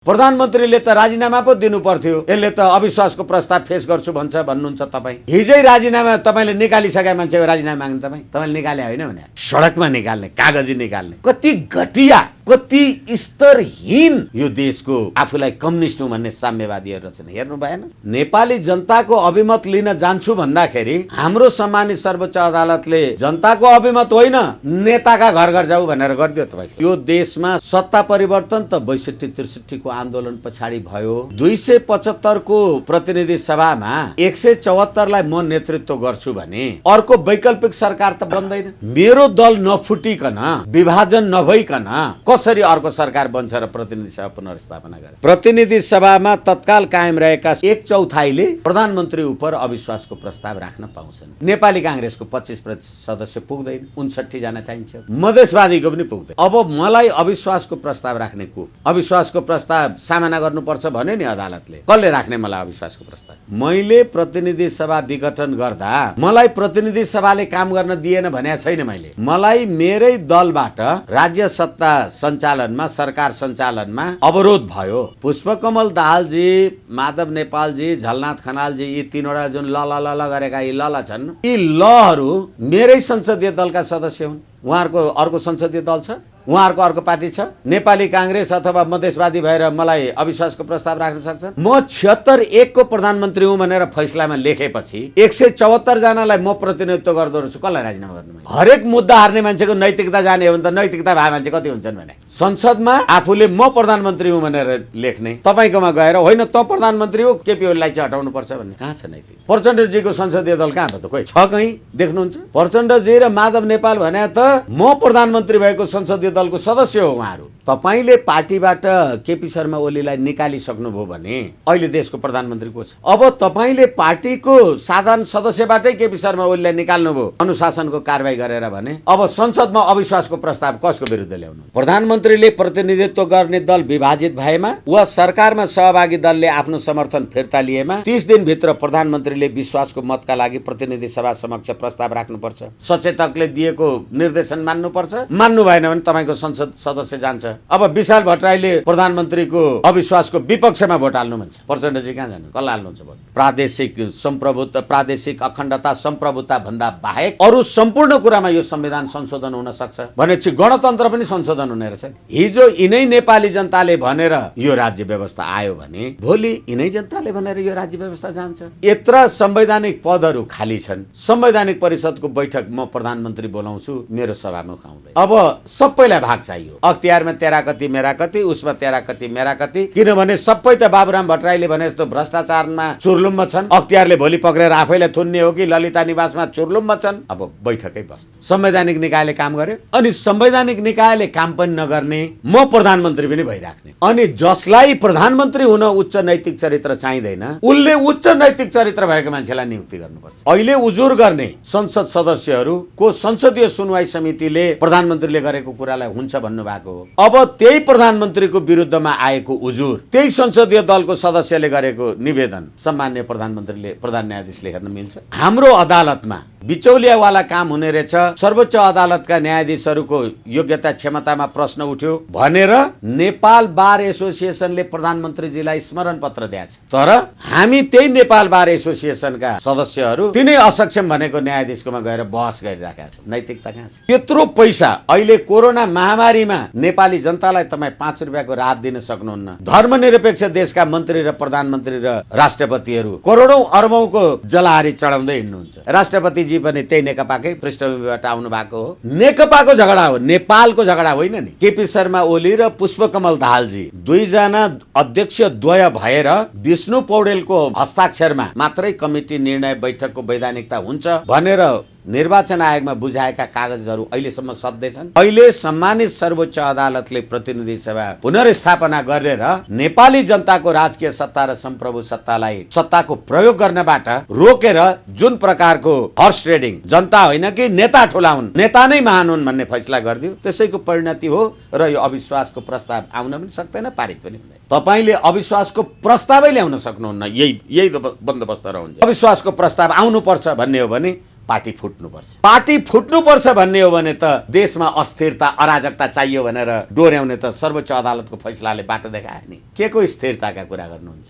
प्रधानमन्त्रीले त राजीनामा पो दिनु पर्थ्यो। यसले त अविश्वासको प्रस्ताव फेस गर्छु भन्नुहुन्छ तपाई। हिजै राजीनामा तपाईले निकालिसके मान्छेको राजीनामा माग्ने तपाईले निकाले होइन भने सडकमा निकाल्ने, कागजी निकाल्ने। कति घटिया, कति स्तरहीन यो देशको आफूलाई कम्युनिस्ट हुँ भन्ने साम्यवादीहरू रहेछन्। हेर्नु भएन? नेपाली जनताको अभिमत लिन जान्छु भन्दाखेरि हाम्रो सम्मानित सर्वोच्च अदालतले जनताको अभिमत होइन नेताका घर घर जाऊ भनेर गरिदियो तपाई। यो देशमा सत्ता परिवर्तन त 62-63 को आन्दोलन पछाडि भयो। 275 को प्रतिनिधि सभामा 174 लाई म नेतृत्व गर्छु भने अर्को वैकल्पिक सरकार त बन्दैन। मेरो दल नफुटिकन, विभाजन नभइकन कसरी अर्को सरकार बन्छ र प्रतिनिधि सभा पुनर्स्थापना गरे? प्रतिनिधि सभामा तत्काल कायम रहेका 1/4 प्रधानमन्त्री उप अविश्वासको प्रस्ताव राख्न पाउँछन्। नेपाली कांग्रेसको 25% सदस्य पुग्दैन, 59 जना चाहिन्छ। मधेसवादीको पनि पुग्दैन। अब मलाई अविश्वासको प्रस्ताव राख्ने को, अविश्वासको प्रस्ताव सामना गर्नुपर्छ भन्यो नि अदालतले। कसले राख्ने मलाई अविश्वासको प्रस्ताव? मैले प्रतिनिधि सभा विघटन गर्दा मलाई प्रतिनिधि सभाले काम गर्न दिएन भने छैन। मलाई मेरै दलबाट राज्य सत्ता सञ्चालनमा, सरकार सञ्चालनमा अवरोध भयो। पुष्पकमल दाहालजी, माधव नेपालजी, झलनाथ खनालजी, यी तीनवटा जुन ल गरेका यी ल छन्, यी लहरू मेरै संसदीय दलका सदस्य हुन्। उहाँहरूको अर्को संसदीय दल छ, उहाँहरूको अर्को पार्टी छ। नेपाली कांग्रेस अथवा मधेसवादी भएर मलाई अविश्वासको प्रस्ताव राख्न सक्छन्? म 76-1 को प्रधानमन्त्री हुँ भनेर फैसलामा लेखेपछि 174 जनालाई म प्रतिनिधित्व गर्दो रहेछु। कसलाई राजीनामा गर्नु? हरेक मुद्दा हार्ने मान्छेको नैतिकता जाने हो भने त नैतिकता भए मान्छे कति हुन्छन् भने संसदमा आफूले म प्रधानमन्त्री हुँ भनेर लेख्ने, तपाईकोमा गएर होइन त प्रधानमन्त्री हो केपी ओलीलाई चाहिँ हटाउनु पर्छ भन्ने कहाँ छ नैतिक? प्रचण्डजीको संसदीय दल कहाँ त खोइ छ? कहीँ देख्नुहुन्छ? प्रचण्डजी र माधव नेपाल भने त म प्रधानमन्त्री भएको संसदीय दलको सदस्य हो उहाँहरू। तपाईले पार्टीबाट केपी शर्मा ओलीलाई निकालिसक्नुभयो भने अहिले देशको प्रधानमन्त्री को छ? अब तपाईले पार्टीको साधारण सदस्यबाटै केपी शर्मा ओलीलाई निकाल्नुभयो अनुशासनको कारबाही गरेर भने अब संसदमा अविश्वासको प्रस्ताव कसको विरुद्ध ल्याउनु? प्रधानमन्त्रीले प्रतिनिधित्व गर्ने दल विभाजित भएमा वा सरकारमा सहभागी दलले आफ्नो समर्थन फिर्ता लिएमा 30 दिनभित्र प्रधानमन्त्रीले विश्वासको मतका लागि प्रतिनिधि सभा समक्ष प्रस्ताव राख्नुपर्छ। सचेतकले दिएको निर्देशन मान्नुपर्छ। मान्नु भएन भने तपाईको संसद सदस्य जान्छ। अब विशाल भट्टराईले प्रधानमन्त्रीको अविश्वासको विपक्षमा भोट हाल्नु भन्छ। प्रचण्डजी कहाँ जानु? कसलाई हाल्नुहुन्छ भोट? प्रादेशिक सम्प्रभुत्व, प्रादेशिक अखण्डता, सम्प्रभुत्ता भन्दा बाहेक अरू सम्पूर्ण कुरामा यो संविधान संशोधन हुन सक्छ भनेपछि गणतन्त्र पनि संशोधन हुने रहेछ। हिजो यिनै नेपाली जनताले भनेर यो राज्य व्यवस्था आयो भने भोलि यिनै जनताले भनेर यो राज्य व्यवस्था जान्छ। यत्र संवैधानिक पदहरू खाली छन्। संवैधानिक परिषदको बैठक म प्रधानमन्त्री बोलाउँछु, मेरो सभामुख आउँदैन। अब सबैलाई भाग चाहियो। अख्तियारमा तेरा कति मेरा कति, उसमा तेरा कति मेरा कति, किनभने सबै त बाबुराम भट्टराईले भने जस्तो भ्रष्टाचारमा चुर्लुम्ब छन्। अख्तियारले भोलि पक्रेर आफैलाई थुन्ने हो कि ललिता निवासमा चुर्लुम्ब छन्। अब बैठकै बस्छ। संवैधानिक निकायले काम गर्यो अनि संवैधानिक निकायले काम पनि नगर्ने म प्रधानमन्त्री पनि भइराख्ने। अनि जसलाई प्रधानमन्त्री हुन उच्च नैतिक चरित्र चाहिँदैन उसले उच्च नैतिक चरित्र भएको मान्छेलाई नियुक्ति गर्नुपर्छ। अहिले उजुर गर्ने संसद सदस्यहरूको संसदीय सुनवाई समितिले प्रधानमन्त्रीले गरेको कुरालाई हुन्छ भन्नु भएको हो। अब त्यही प्रधानमन्त्रीको विरुद्धमा आएको उजुर त्यही संसदीय दलको सदस्यले गरेको निवेदन सम्माननीय प्रधानमन्त्रीले, प्रधान न्यायाधीशले हेर्न मिल्छ? हाम्रो अदालतमा बिचौलियावाला काम हुने रहेछ, सर्वोच्च अदालतका न्यायाधीशहरूको योग्यता क्षमतामा प्रश्न उठ्यो भनेर नेपाल बार एसोसिएसनले प्रधानमन्त्रीजीलाई स्मरण पत्र दिएछ। तर हामी त्यही नेपाल बार एसोसिएसनका सदस्यहरू तिनै असक्षम भनेको न्यायाधीशकोमा गएर बहस गरिराखेका छौँ। नैतिकता कहाँ छ? त्यत्रो पैसा अहिले कोरोना महामारीमा नेपाली जनतालाई तपाईँ 5 रुपियाँको राहत दिन सक्नुहुन्न। धर्मनिरपेक्ष देशका मन्त्री र प्रधानमन्त्री र राष्ट्रपतिहरू करोडौं अरबौंको जलहारी चढाउँदै हिँड्नुहुन्छ। राष्ट्रपति पनि त्यही नेकपाकै पृष्ठभूमिबाट आउनु भएको हो। नेकपाको झगडा हो, नेपालको झगडा होइन नि। केपी शर्मा ओली र पुष्पकमल दाहालजी दुईजना अध्यक्ष द्वय भएर विष्णु पौडेलको हस्ताक्षरमा मात्रै कमिटी निर्णय बैठकको वैधानिकता हुन्छ भनेर निर्वाचन आयोगमा बुझाएका कागजहरू अहिलेसम्म सध्दैछन्। अहिले सम्मानित सर्वोच्च अदालतले प्रतिनिधि सभा पुनर्स्थापना गरेर नेपाली जनताको राजकीय सत्ता र सम्प्रभु सत्तालाई सत्ताको प्रयोग गर्नबाट रोकेर जुन प्रकारको हर्स ट्रेडिङ, जनता होइन कि नेता ठुला हुन्, नेता नै महान हुन् भन्ने फैसला गरिदियो, त्यसैको परिणति हो। र यो अविश्वासको प्रस्ताव आउन पनि सक्दैन, पारित पनि हुँदैन। तपाईले अविश्वासको प्रस्तावै ल्याउन सक्नुहुन्न। यही बन्दोबस्त रहन्छ। अविश्वासको प्रस्ताव आउनुपर्छ भन्ने हो भने पार्टी फुट्नुपर्छ। पार्टी फुट्नुपर्छ भन्ने हो भने त देशमा अस्थिरता अराजकता चाहियो भनेर डोर्याउने त सर्वोच्च अदालतको फैसलाले बाटो देखायो नि। के को स्थिरताका कुरा गर्नुहुन्छ?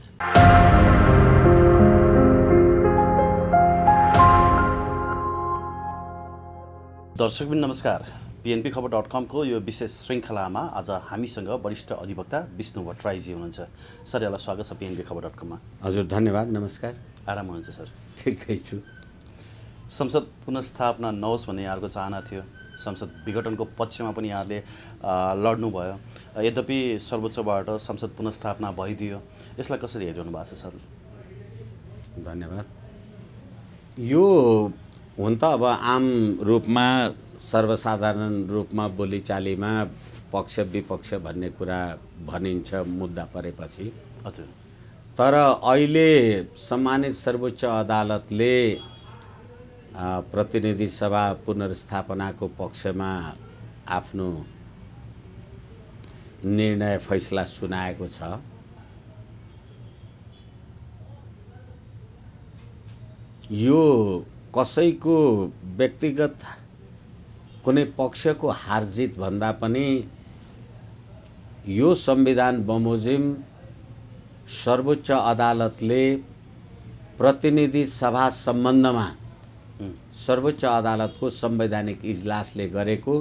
दर्शकबिन नमस्कार। PNBखबर.com को यो विशेष श्रृङ्खलामा आज हामीसँग वरिष्ठ अधिवक्ता विष्णु भट्टराईजी हुनुहुन्छ। सर, यहाँलाई स्वागत छ PNBखबर.com मा। हजुर धन्यवाद, नमस्कार। आराम हुनुहुन्छ सर? ठिकै छु। संसद पुनर्स्थापना नहोस् भन्ने यहाँहरूको चाहना थियो। संसद विघटनको पक्षमा पनि यहाँले लड्नुभयो। यद्यपि सर्वोच्चबाट संसद पुनर्स्थापना भइदियो। यसलाई कसरी हेरिरहनु भएको छ सर? धन्यवाद। यो हुन त अब आम रूपमा सर्वसाधारण रूपमा बोलीचालीमा पक्ष विपक्ष भन्ने कुरा भनिन्छ मुद्दा परेपछि। हजुर। तर अहिले सम्मानित सर्वोच्च अदालतले प्रतिनिधि सभा पुनर्स्थापनाको पक्षमा आफ्नो निर्णय फैसला सुनाएको छ। यो कसैको व्यक्तिगत कुनै पक्षको हारजित भन्दा पनि यो संविधान बमोजिम सर्वोच्च अदालतले प्रतिनिधि सभा सम्बन्धमा सर्वोच्च अदालतको संवैधानिक इजलासले गरेको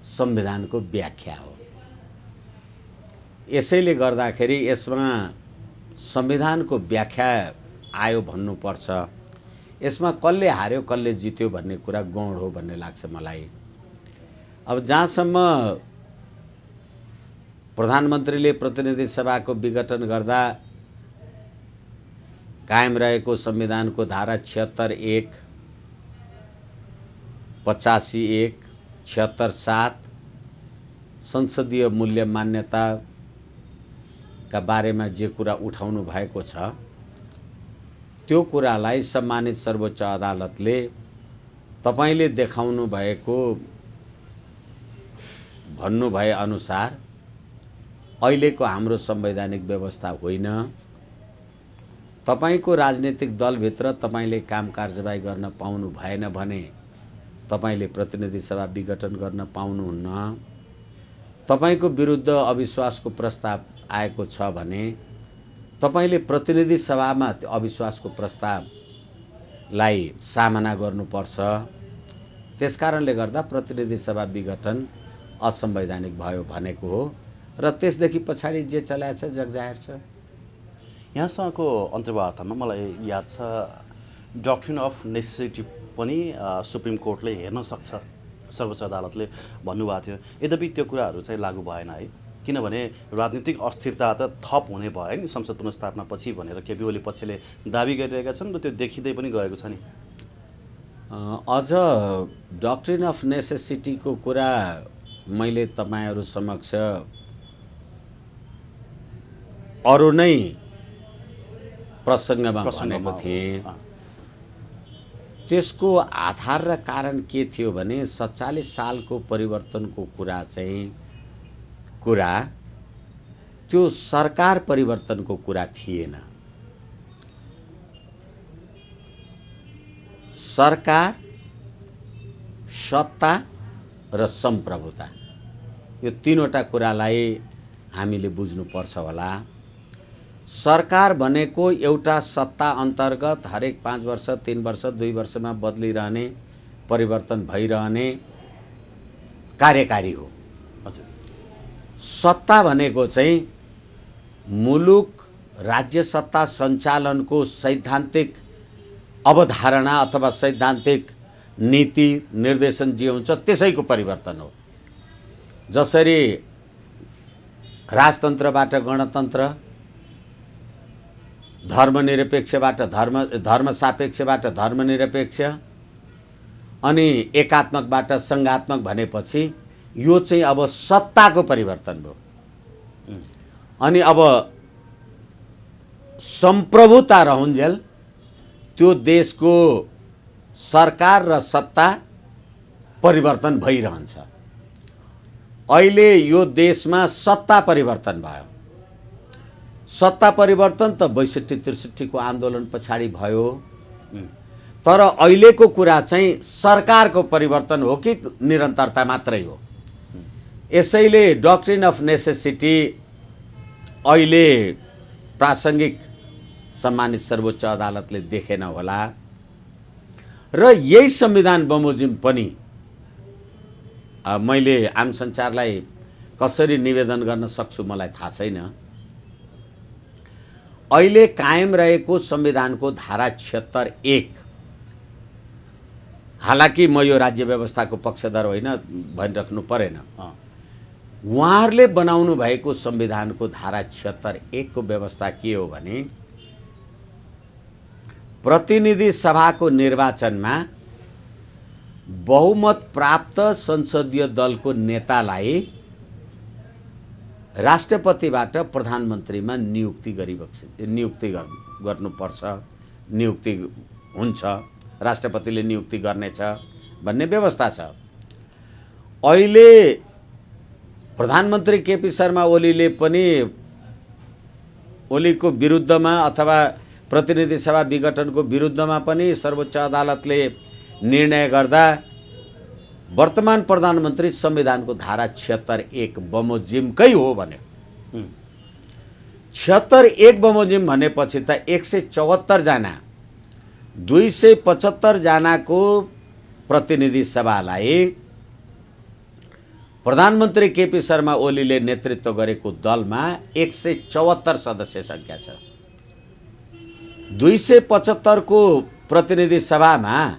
संविधानको व्याख्या हो। यसैले गर्दाखेरि यसमा संविधानको व्याख्या आयो भन्नुपर्छ। यसमा कसले हार्यो कसले जित्यो भन्ने कुरा गौण हो भन्ने लाग्छ मलाई। अब जहाँसम्म प्रधानमन्त्रीले प्रतिनिधि सभाको विघटन गर्दा कायम रहेको संविधानको धारा 76(1), 85(1), 76(7) संसदीय मूल्य मान्यताका बारेमा जे कुरा उठाउनु भएको छ त्यो कुरालाई सम्मानित सर्वोच्च अदालतले तपाईले देखाउनु भएको भन्नुभए अनुसार अहिलेको हाम्रो संवैधानिक व्यवस्था होइन। तपाईको राजनीतिक दलभित्र तपाईले काम कारबाही गर्न पाउनु भएन भने तपाईले प्रतिनिधि सभा विघटन गर्न पाउनुहुन्न। तपाईको विरुद्ध अविश्वासको प्रस्ताव आएको छ भने तपाईले प्रतिनिधि सभामा अविश्वासको प्रस्तावलाई सामना गर्नुपर्छ। त्यसकारणले गर्दा प्रतिनिधि सभा विघटन असंवैधानिक भयो भनेको हो र त्यसदेखि पछाडि जे चलाएको छ जगजाहेर छ। यहाँसँगको अन्तर्वार्तामा मलाई याद छ डक्ट्रिन अफ नेसेसिटी पनि सुप्रिम कोर्टले हेर्न सक्छ सर्वोच्च अदालतले भन्नुभएको थियो। यद्यपि त्यो कुराहरू चाहिँ लागू भएन है, किनभने राजनीतिक अस्थिरता त थप हुने भयो नि संसद पुनर्स्थापना पछि भनेर केपी ओली पक्षले दाबी गरिरहेका छन् र त्यो देखिँदै पनि गएको छ नि। अझ डक्ट्रिन अफ नेसेसिटीको कुरा मैले तपाईहरु समक्ष अरु नै प्रसङ्गमा भनेको थिएँ। त्यसको आधार र कारण के थियो भने 47 सालको परिवर्तनको कुरा त्यो सरकार परिवर्तनको कुरा थिएन। सरकार, सत्ता र सम्प्रभुता, यो तीनवटा कुरालाई हामीले बुझ्नुपर्छ होला। सरकार भनेको एउटा सत्ता अन्तर्गत हरेक 5 वर्ष 3 वर्ष 2 वर्षमा बदलिरहने परिवर्तन भइरहने कार्यकारी हो। सत्ता भनेको चाहिँ मुलुक राज्य सत्ता सञ्चालनको सैद्धान्तिक अवधारणा अथवा सैद्धान्तिक नीति निर्देशन जे हुन्छ त्यसैको परिवर्तन हो। जसरी राजतन्त्रबाट गणतन्त्र, धर्मनिरपेक्षबाट धर्मसापेक्षबाट धर्मनिरपेक्ष अनि एकात्मकबाट संघात्मक भनेपछि यो चाहिँ अब सत्ताको परिवर्तन भयो। अनि अब सम्प्रभुता रहन्जेल त्यो देशको सरकार र सत्ता परिवर्तन भइरहन्छ। अहिले यो देशमा सत्ता परिवर्तन भयो। सत्ता परिवर्तन त 62-63 को आन्दोलन पछाडि भयो। तर अहिलेको कुरा चाहिँ सरकारको परिवर्तन हो कि निरन्तरता मात्रै हो। यसैले डक्ट्रिन अफ नेसेसिटी अहिले प्रासङ्गिक सम्मानित सर्वोच्च अदालतले देखेन होला र यही संविधान बमोजिम पनि मैले आम सञ्चारलाई कसरी निवेदन गर्न सक्छु मलाई थाहा छैन। अहिले कायम रहेको संविधानको धारा 76(1, हालाकि म यो राज्य व्यवस्थाको पक्षधर होइन भनिराख्नु परेन, उहाँहरूले बनाउनु भएको संविधानको धारा 76(1 को व्यवस्था के हो भने प्रतिनिधि सभाको निर्वाचनमा बहुमत प्राप्त संसदीय दलको नेतालाई राष्ट्रपतिबाट प्रधानमन्त्रीमा नियुक्ति गर्नुपर्छ, नियुक्ति हुन्छ, राष्ट्रपतिले नियुक्ति गर्नेछ भन्ने व्यवस्था छ। अहिले प्रधानमन्त्री केपी शर्मा ओलीले पनि ओलीको विरुद्धमा अथवा प्रतिनिधि सभा विघटनको विरुद्धमा पनि सर्वोच्च अदालतले निर्णय गर्दा वर्तमान प्रधानमन्त्री संविधानको धारा 76(1 बमोजिमकै हो भन्यो। 76(1 बमोजिम भनेपछि त 174 जना 275 जनाको प्रतिनिधि सभालाई प्रधानमन्त्री केपी शर्मा ओलीले नेतृत्व गरेको दलमा 174 सदस्य संख्या छ। 275 को प्रतिनिधि सभामा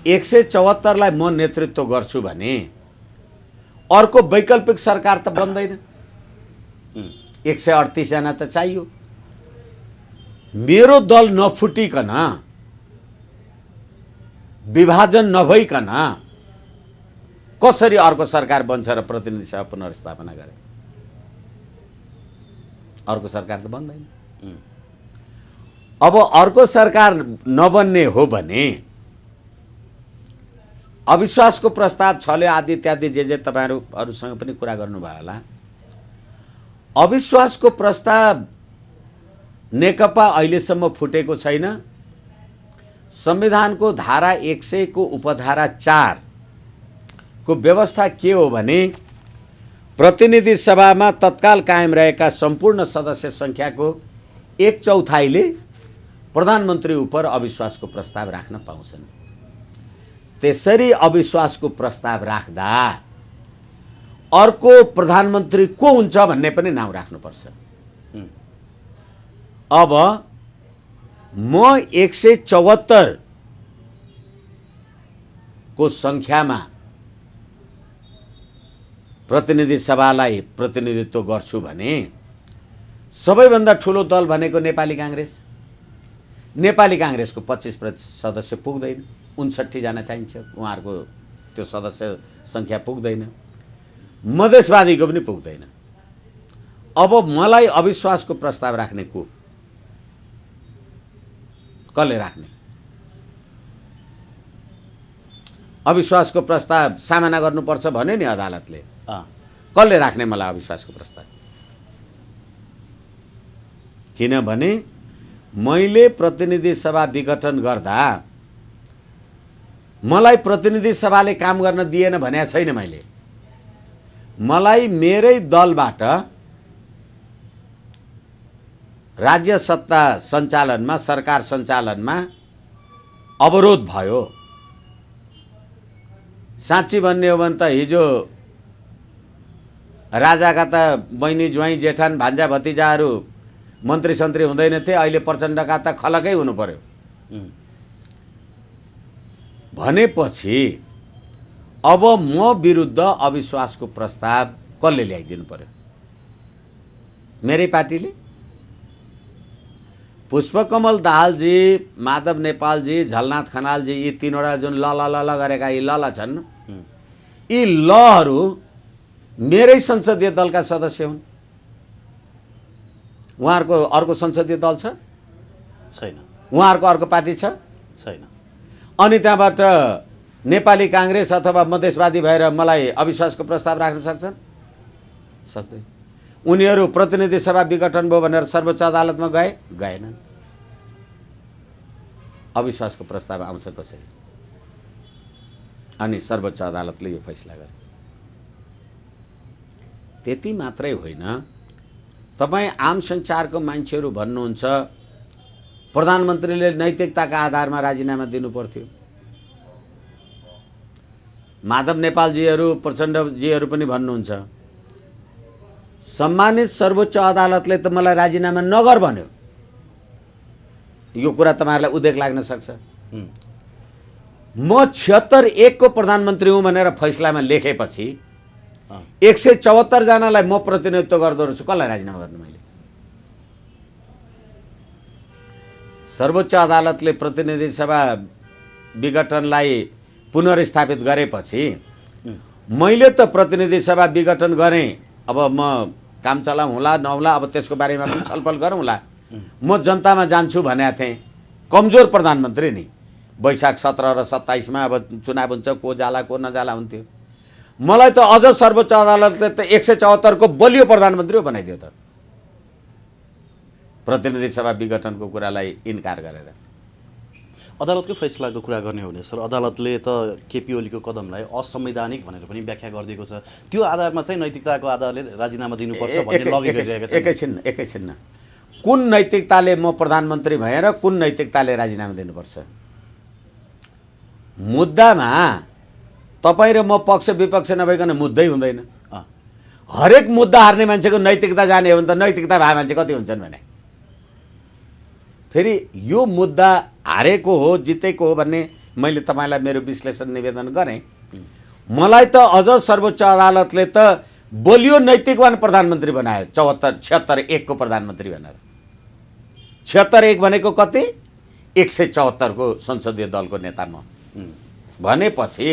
174 लाई म नेतृत्व गर्छु भने अर्को वैकल्पिक सरकार त बन्दैन। 138 जना त चाहियो। मेरो दल नफुटिकन, विभाजन नभइकन कसरी अर्को सरकार बन्छ र प्रतिनिधि सभा पुनर्स्थापना गरे? अर्को सरकार त बन्दैन। अब अर्को सरकार नबन्ने हो भने अविश्वासको प्रस्ताव छले आदि इत्यादि जे तपाईहरुसँग पनि कुरा गर्नुभयो होला। अविश्वासको प्रस्ताव नेकपा अहिलेसम्म फुटेको छैन। संविधानको धारा 100 को उपधारा 4 को व्यवस्था के हो भने प्रतिनिधि सभामा तत्काल कायम रहेका सम्पूर्ण सदस्य संख्याको 1/4 प्रधानमन्त्री उप अविश्वासको प्रस्ताव राख्न पाउँछन्। त्यसरी अविश्वासको प्रस्ताव राख्दा अर्को प्रधानमन्त्री को हुन्छ भन्ने पनि नाम राख्नुपर्छ। अब म 174 को संख्यामा प्रतिनिधि सभालाई प्रतिनिधित्व गर्छु भने सबैभन्दा ठुलो दल भनेको नेपाली कांग्रेस। नेपाली कांग्रेसको 25% सदस्य पुग्दैन, 59 जना चाहिन्छ, उहाँहरूको त्यो सदस्य संख्या पुग्दैन। मधेसवादीको पनि पुग्दैन। अब मलाई अविश्वासको प्रस्ताव राख्ने को कसले राख्ने? अविश्वासको प्रस्ताव सामना गर्नुपर्छ भन्यो नि अदालतले। कसले राख्ने मलाई अविश्वासको प्रस्ताव? किनभने मैले प्रतिनिधि सभा विघटन गर्दा मलाई प्रतिनिधि सभाले काम गर्न दिएन भने छैन। मलाई मेरै दलबाट राज्य सत्ता सञ्चालनमा, सरकार सञ्चालनमा अवरोध भयो। साँच्ची भन्ने हो भने त हिजो राजाका त बहिनी ज्वाइँ जेठान भान्जा भतिजाहरू मन्त्री सन्त्री हुँदैनथे, अहिले प्रचण्डका त खलकै हुनु पर्यो भनेपछि अब म विरुद्ध अविश्वासको प्रस्ताव कसले ल्याइदिनु पर्यो? मेरै पार्टीले। पुष्पकमल दाहालजी, माधव नेपालजी, झलनाथ खनालजी, यी तीनवटा जुन ल गरेका यी ल छन्, यी लहरू मेरै संसदीय दलका सदस्य हुन्। उहाँहरूको अर्को संसदीय दल छ छैन? उहाँहरूको अर्को पार्टी छ छैन? अनि त्यहाँबाट नेपाली कांग्रेस अथवा मधेसवादी भएर मलाई अविश्वासको प्रस्ताव राख्न सक्छन्? सक्दैन। उनीहरू प्रतिनिधि सभा विघटन भयो भनेर सर्वोच्च अदालतमा गएनन्। अविश्वासको प्रस्ताव आउँछ कसरी? अनि सर्वोच्च अदालतले यो फैसला गरे। त्यति मात्रै होइन, तपाईँ आम सञ्चारको मान्छेहरू भन्नुहुन्छ प्रधानमन्त्रीले नैतिकताका आधारमा राजीनामा दिनु पर्थ्यो। माधव नेपालजीहरू, प्रचण्डजीहरू पनि भन्नुहुन्छ सम्मानित सर्वोच्च अदालतले त मलाई राजीनामा नगर भन्यो। यो कुरा तपाईँहरूलाई उदेक लाग्न सक्छ। म 76 को प्रधानमन्त्री हुँ भनेर फैसलामा लेखेपछि 174 जनालाई म प्रतिनिधित्व गर्दो रहेछु, कसलाई राजीनामा गर्नु मैले? सर्वोच्च अदालतले प्रतिनिधि सभा विघटनलाई पुनर्स्थापित गरेपछि मैले त प्रतिनिधि सभा विघटन गरेँ, अब म काम चलाउँ होला नहोला, अब त्यसको बारेमा पनि छलफल गरौँला, म जनतामा जान्छु भनेको थिएँ। कमजोर प्रधानमन्त्री नि, वैशाख 17 र 27 मा अब चुनाव हुन्छ, को जाला को नजाला हुन्थ्यो। मलाई त अझ सर्वोच्च अदालतले त 174 को बलियो प्रधानमन्त्री बनाइदियो त, प्रतिनिधि सभा विघटनको कुरालाई इन्कार गरेर। अदालतकै फैसलाको कुरा गर्ने हो भने सर, अदालतले त केपी ओलीको कदमलाई असंवैधानिक भनेर पनि व्याख्या गरिदिएको छ। त्यो आधारमा चाहिँ नैतिकताको आधारले राजीनामा दिनुपर्छ भन्ने लगी गरिरहेका छन्। एकैछिन, कुन नैतिकताले म प्रधानमन्त्री भएर कुन नैतिकताले राजीनामा दिनुपर्छ? मुद्दामा तपाईँ र म पक्ष विपक्ष नभइकन मुद्दै हुँदैन। हरेक मुद्दा हार्ने मान्छेको नैतिकता जाने हो भने त नैतिकता भए मान्छे कति हुन्छन् भने? फेरि यो मुद्दा हारेको हो जितेको हो भन्ने मैले तपाईँलाई मेरो विश्लेषण निवेदन गरेँ। मलाई त अझ सर्वोच्च अदालतले त बलियो नैतिकवान प्रधानमन्त्री बनायो, 76 को प्रधानमन्त्री भनेर। 76 भनेको कति? 174 को संसदीय दलको नेता म भनेपछि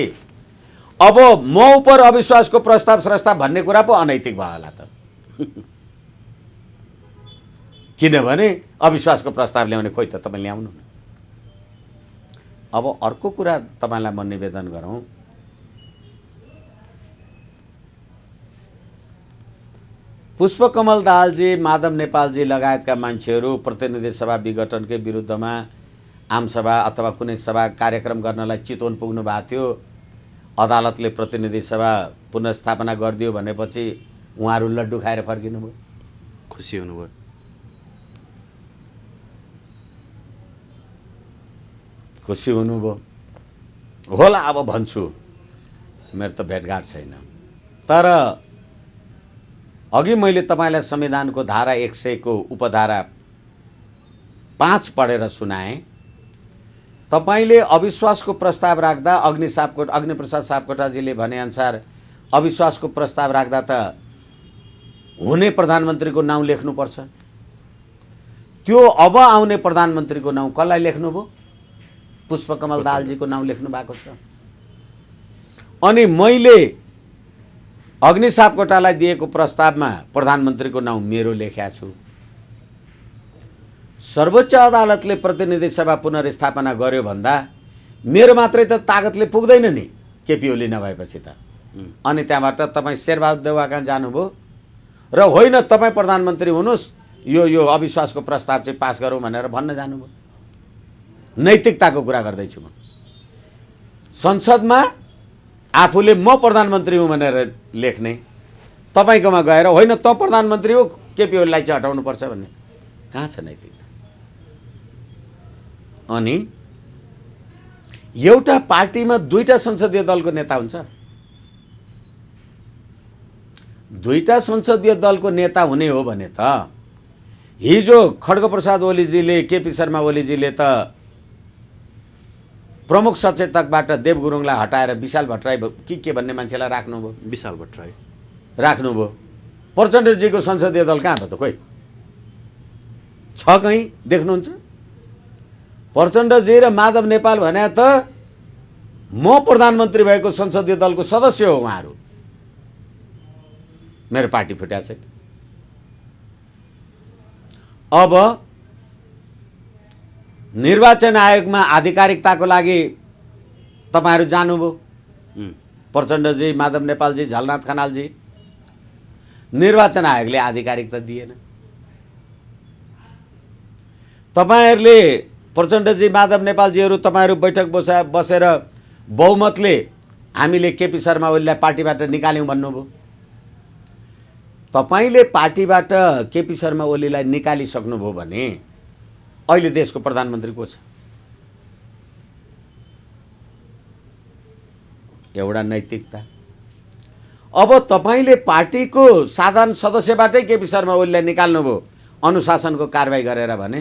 अब म उपर अविश्वासको प्रस्ताव स्रस्ताव भन्ने कुरा पो अनैतिक भयो होला त। किनभने अविश्वासको प्रस्ताव ल्याउने खोइ त तपाईँ ल्याउनु न। अब अर्को कुरा तपाईँलाई म निवेदन गरौँ, पुष्पकमल दाहालजी, माधव नेपालजी लगायतका मान्छेहरू प्रतिनिधि सभा विघटनकै विरुद्धमा आमसभा अथवा कुनै सभा कार्यक्रम गर्नलाई चितवन पुग्नु भएको थियो। अदालतले प्रतिनिधि सभा पुनर्स्थापना गरिदियो भनेपछि उहाँहरू लड्डु खाएर फर्किनु भयो, खुसी हुनुभयो। खुसी हुनुभयो होला, अब भन्छु, मेरो त भेटघाट छैन। तर अघि मैले तपाईँलाई संविधानको धारा 100 को उपधारा 5 पढेर सुनाएँ। तपाईँले अविश्वासको प्रस्ताव राख्दा अग्निप्रसाद सापकोटाजीले भनेअनुसार अविश्वासको प्रस्ताव राख्दा त हुने प्रधानमन्त्रीको नाउँ लेख्नुपर्छ। त्यो अब आउने प्रधानमन्त्रीको नाउँ कसलाई लेख्नुभयो? पुष्पकमल दाहालजीको नाउँ लेख्नु भएको छ। अनि मैले अग्नि सापकोटालाई दिएको प्रस्तावमा प्रधानमन्त्रीको नाउँ मेरो लेखेको छु। सर्वोच्च अदालतले प्रतिनिधि सभा पुनर्स्थापना गर्यो भन्दा मेरो मात्रै त तागतले पुग्दैन नि, केपी ओली नभएपछि त। अनि त्यहाँबाट तपाईँ शेरबहादुर देउवा कहाँ जानुभयो र होइन तपाईँ प्रधानमन्त्री हुनुहोस्, यो अविश्वासको प्रस्ताव चाहिँ पास गरौँ भनेर भन्न जानुभयो। नैतिकताको कुरा गर्दैछु म। संसदमा आफूले म प्रधानमन्त्री हुँ भनेर लेख्ने, तपाईँकोमा गएर होइन त प्रधानमन्त्री हो केपी ओलीलाई चाहिँ हटाउनुपर्छ भन्ने, कहाँ छ नैतिकता? अनि एउटा पार्टीमा दुईटा संसदीय दलको नेता हुन्छ। दुईटा संसदीय दलको नेता हुने हो भने त हिजो खड्गप्रसाद ओलीजीले, केपी शर्मा ओलीजीले त प्रमुख सचेतकबाट देव गुरुङलाई हटाएर विशाल भट्टराई के भन्ने मान्छेलाई राख्नुभयो। विशाल भट्टराई राख्नुभयो। प्रचण्डजीको संसदीय दल कहाँ भयो त? खोइ छ कहीँ देख्नुहुन्छ? प्रचण्डजी र माधव नेपाल भने त म प्रधानमन्त्री भएको संसदीय दलको सदस्य हो उहाँहरू। मेरो पार्टी फुट्या छैन। अब निर्वाचन आयोगमा आधिकारिकताको लागि तपाईँहरू जानुभयो, प्रचण्डजी, माधव नेपालजी, झलनाथ खनालजी। निर्वाचन आयोगले आधिकारिकता दिएन। तपाईँहरूले प्रचण्डजी, माधव नेपालजीहरू तपाईँहरू बैठक बसेर बहुमतले हामीले केपी शर्मा ओलीलाई पार्टीबाट निकाल्यौँ भन्नुभयो। तपाईँले पार्टीबाट केपी शर्मा ओलीलाई निकालिसक्नुभयो भने अहिले देशको प्रधानमन्त्री को छ? एउटा नैतिकता। अब तपाईँले पार्टीको साधारण सदस्यबाटै केपी शर्मा ओलीलाई निकाल्नुभयो अनुशासनको कारबाही गरेर भने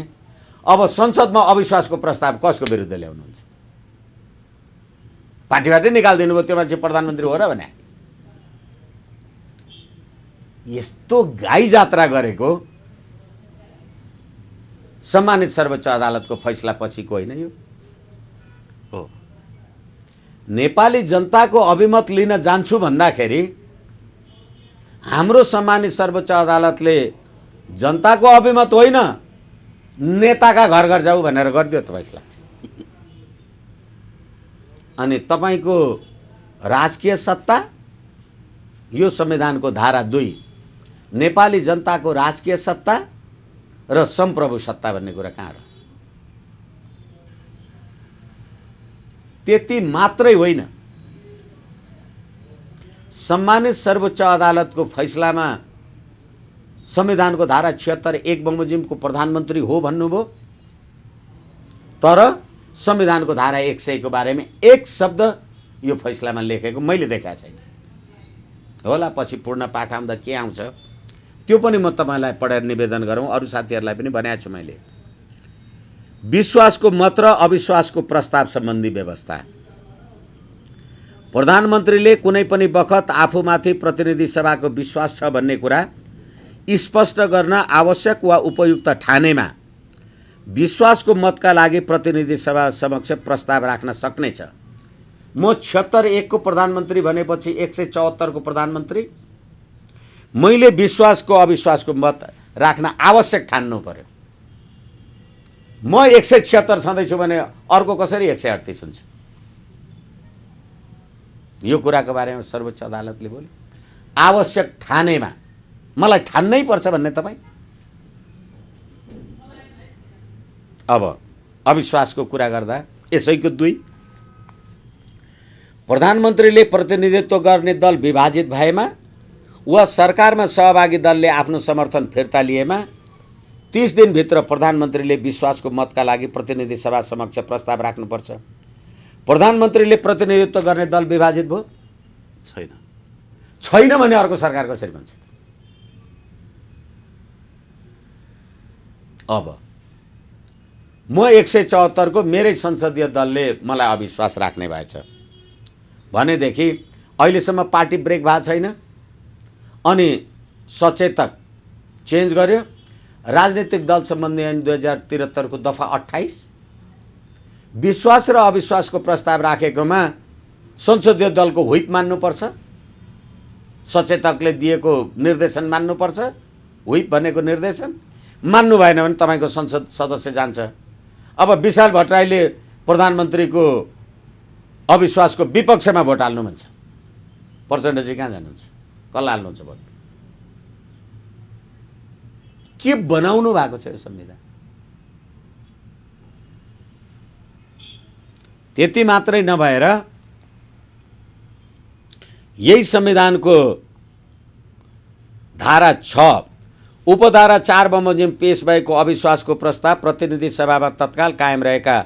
अब संसदमा अविश्वासको प्रस्ताव कसको विरुद्ध ल्याउनुहुन्छ? पार्टीबाटै निकालिदिनु भयो, त्यो मान्छे प्रधानमन्त्री हो र भने? यस्तो गाई जात्रा गरेको सम्मानित सर्वोच्च अदालतको फैसला पछिको होइन यो। हो, नेपाली जनताको अभिमत लिन जान्छु भन्दाखेरि हाम्रो सम्मानित सर्वोच्च अदालतले जनताको अभिमत होइन, नेताका घर घर जाऊ भनेर गरिदियो त फैसला। अनि तपाईँको राजकीय सत्ता, यो संविधानको धारा 2, नेपाली जनताको राजकीय सत्ता र सम्प्रभु सत्ता भन्ने कुरा कहाँ र? त्यति मात्रै होइन, सम्मानित सर्वोच्च अदालतको फैसलामा संविधानको धारा 76(1) बमोजिमको प्रधानमन्त्री हो भन्नुभयो, तर संविधानको धारा 100 को बारेमा एक शब्द यो फैसलामा लेखेको मैले देखाएको छैन। होला पछि पूर्ण पाठ आउँदा के आउँछ त्यो पनि म तपाईँलाई पढेर निवेदन गरौँ, अरू साथीहरूलाई पनि भनेको छु मैले। विश्वासको मत र अविश्वासको प्रस्ताव सम्बन्धी व्यवस्था। प्रधानमन्त्रीले कुनै पनि बखत आफूमाथि प्रतिनिधि सभाको विश्वास छ भन्ने कुरा स्पष्ट गर्न आवश्यक वा उपयुक्त ठानेमा विश्वासको मतका लागि प्रतिनिधि सभा समक्ष प्रस्ताव राख्न सक्नेछ। म 76(1) को प्रधानमन्त्री भनेपछि 174 को प्रधानमन्त्री, मैले विश्वासको अविश्वासको मत राख्न आवश्यक ठान्नु पर्यो। म 176 छँदैछु भने अर्को कसरी 138 हुन्छ? यो कुराको बारेमा सर्वोच्च अदालतले बोल्यो। आवश्यक ठानेमा, मलाई ठान्नै पर्छ भन्ने तपाईँ। अब अविश्वासको कुरा गर्दा यसैको 2, प्रधानमन्त्रीले प्रतिनिधित्व गर्ने दल विभाजित भएमा वा सरकारमा सहभागी दलले आफ्नो समर्थन फिर्ता लिएमा 30 दिनभित्र प्रधानमन्त्रीले विश्वासको मतका लागि प्रतिनिधि सभा समक्ष प्रस्ताव राख्नुपर्छ। प्रधानमन्त्रीले प्रतिनिधित्व गर्ने दल विभाजित भयो छैन भने अर्को सरकार कसरी बन्छ? अब म 174 को मेरै संसदीय दलले मलाई अविश्वास राख्ने भएछ भनेदेखि अहिलेसम्म पार्टी ब्रेक भएको छैन, अनि सचेतक चेन्ज गर्यो। राजनीतिक दल सम्बन्धी ऐन 2073 को दफा 28 विश्वास र अविश्वासको प्रस्ताव राखेकोमा संसदीय दलको व्हिप मान्नुपर्छ, सचेतकले दिएको निर्देशन मान्नुपर्छ। व्हिप भनेको निर्देशन मान्नु भएन भने तपाईँको संसद सदस्य जान्छ। अब विशाल भट्टराईले प्रधानमन्त्रीको अविश्वासको विपक्षमा भोट हाल्नु भन्छ, प्रचण्डजी कहाँ जानुहुन्छ? कसलाई हाल्नुहुन्छ भोट? के बनाउनु भएको छ यो संविधान? त्यति मात्रै नभएर यही संविधानको धारा 6 उपधारा 4 बमोजिम पेश भएको अविश्वासको प्रस्ताव प्रतिनिधि सभामा तत्काल कायम रहेका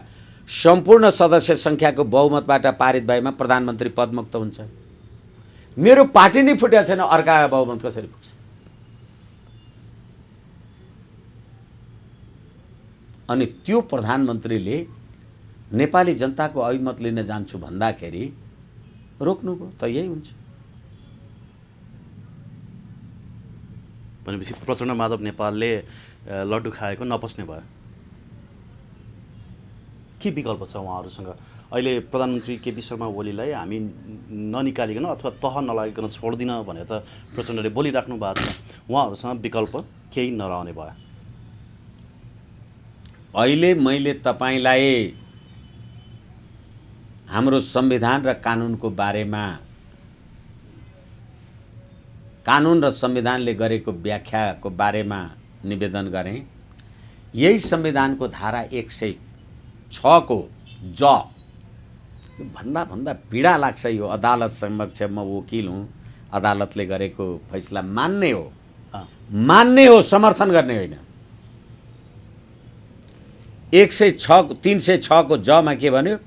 सम्पूर्ण सदस्य संख्याको बहुमतबाट पारित भएमा प्रधानमन्त्री पदमुक्त हुन्छ। मेरो पार्टी नै फुटेको छैन, अर्का बहुमत कसरी पुग्छ? अनि त्यो प्रधानमन्त्रीले नेपाली जनताको अभिमत लिन जान्छु भन्दाखेरि रोक्नुभयो त यही हुन्छ। भनेपछि प्रचण्ड माधव नेपालले लड्डु खाएको नपस्ने भयो। के विकल्प छ उहाँहरूसँग? अहिले प्रधानमन्त्री केपी शर्मा ओलीलाई हामी ननिकालिकन अथवा तह नलागिकन छोड्दिन भनेर त प्रचण्डले बोलिराख्नु भएको छ। उहाँहरूसँग विकल्प केही नरहने भयो। अहिले मैले तपाईँलाई हाम्रो संविधान र कानुनको बारेमा, कानुन र संविधानले गरेको व्याख्याको बारेमा निवेदन गरेँ। यही संविधानको धारा 100 6 को ज भन्दा भन्दा पीडा लाग्छ। यो अदालत समक्ष म वकिल हुँ, अदालतले गरेको फैसला मान्ने हो, समर्थन गर्ने होइन। 306 को ज मा के भन्यो?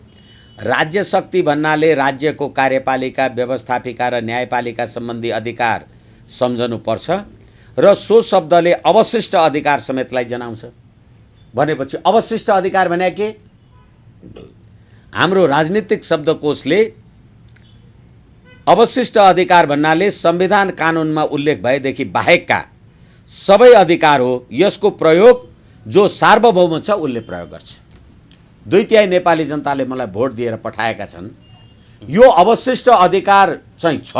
राज्य शक्ति भन्नाले राज्यको कार्यपालिका, व्यवस्थापिका र न्यायपालिका सम्बन्धी अधिकार सम्झनुपर्छ र सो शब्दले अवशिष्ट अधिकार समेतलाई जनाउँछ। भनेपछि अवशिष्ट अधिकार भने के? हाम्रो राजनीतिक शब्दकोशले अवशिष्ट अधिकार भन्नाले संविधान कानुनमा उल्लेख भएदेखि बाहेकका सबै अधिकार हो। यसको प्रयोग जो सार्वभौम छ उसले प्रयोग गर्छ। 2/3 नेपाली जनताले मलाई भोट दिएर पठाएका छन्। यो अवशिष्ट अधिकार चाहिँ छ,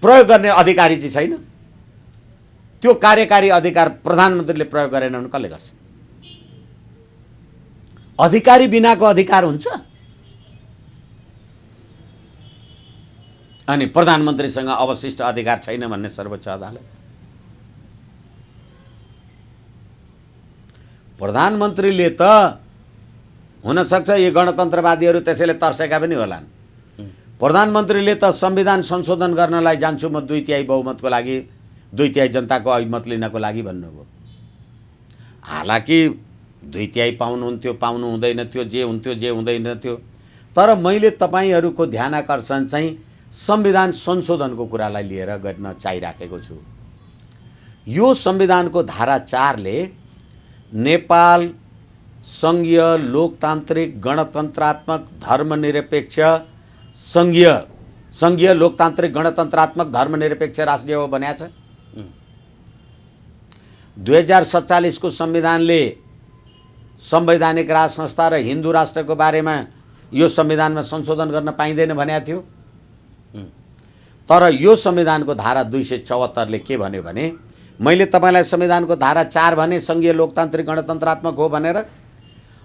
प्रयोग गर्ने अधिकारी चाहिँ छैन। त्यो कार्यकारी अधिकार प्रधानमन्त्रीले प्रयोग गरेन भने कसले गर्छ? अधिकारी बिनाको अधिकार हुन्छ? अनि प्रधानमन्त्रीसँग अवशिष्ट अधिकार छैन भन्ने सर्वोच्च अदालत। प्रधानमन्त्रीले त हुनसक्छ यो गणतन्त्रवादीहरू त्यसैले तर्सेका पनि होलान्। प्रधानमन्त्रीले त संविधान संशोधन गर्नलाई जान्छु म 2/3 बहुमतको लागि, 2/3 जनताको अभिमत लिनको लागि भन्नुभयो। हालाकि 2/3 पाउनुहुन्थ्यो, पाउनु हुँदैन थियो, जे हुन्थ्यो जे हुँदैन थियो। तर मैले तपाईँहरूको ध्यान आकर्षण चाहिँ संविधान संशोधनको कुरालाई लिएर गर्न चाहिराखेको छु। यो संविधानको धारा 4 ले नेपाल संघीय लोकतान्त्रिक गणतन्त्रात्मक धर्मनिरपेक्ष संघीय लोकतान्त्रिक गणतन्त्रात्मक धर्मनिरपेक्ष राष्ट्र हो भनेको छ। 2047 को संविधानले संवैधानिक राज संस्था र हिन्दू राष्ट्रको बारेमा यो संविधानमा संशोधन गर्न पाइँदैन भनेको थियो। तर यो संविधानको धारा 274 ले के भन्यो भने, मैले तपाईलाई संविधानको धारा 4 भने संघीय लोकतान्त्रिक गणतन्त्रात्मक हो भनेर,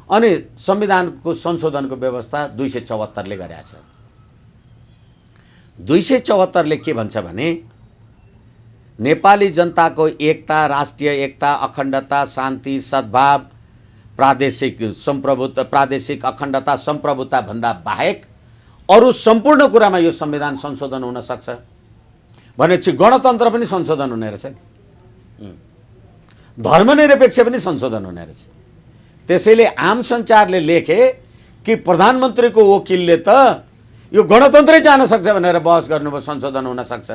अनि संविधानको संशोधनको व्यवस्था 274 ले गरेको छ। 274 ले के भन्छ भने, नेपाली जनताको एकता, राष्ट्रिय एकता, अखण्डता, शान्ति, सद्भाव, प्रादेशिक अखण्डता, सम्प्रभुता भन्दा बाहेक अरू सम्पूर्ण कुरामा यो संविधान संशोधन हुन सक्छ। भनेपछि गणतन्त्र पनि संशोधन हुने रहेछ, धर्मनिरपेक्ष पनि संशोधन हुने रहेछ। त्यसैले आम सञ्चारले लेखे कि प्रधानमन्त्रीको वकिलले त यो गणतन्त्रै जान सक्छ भनेर बहस गर्नुभयो, संशोधन हुन सक्छ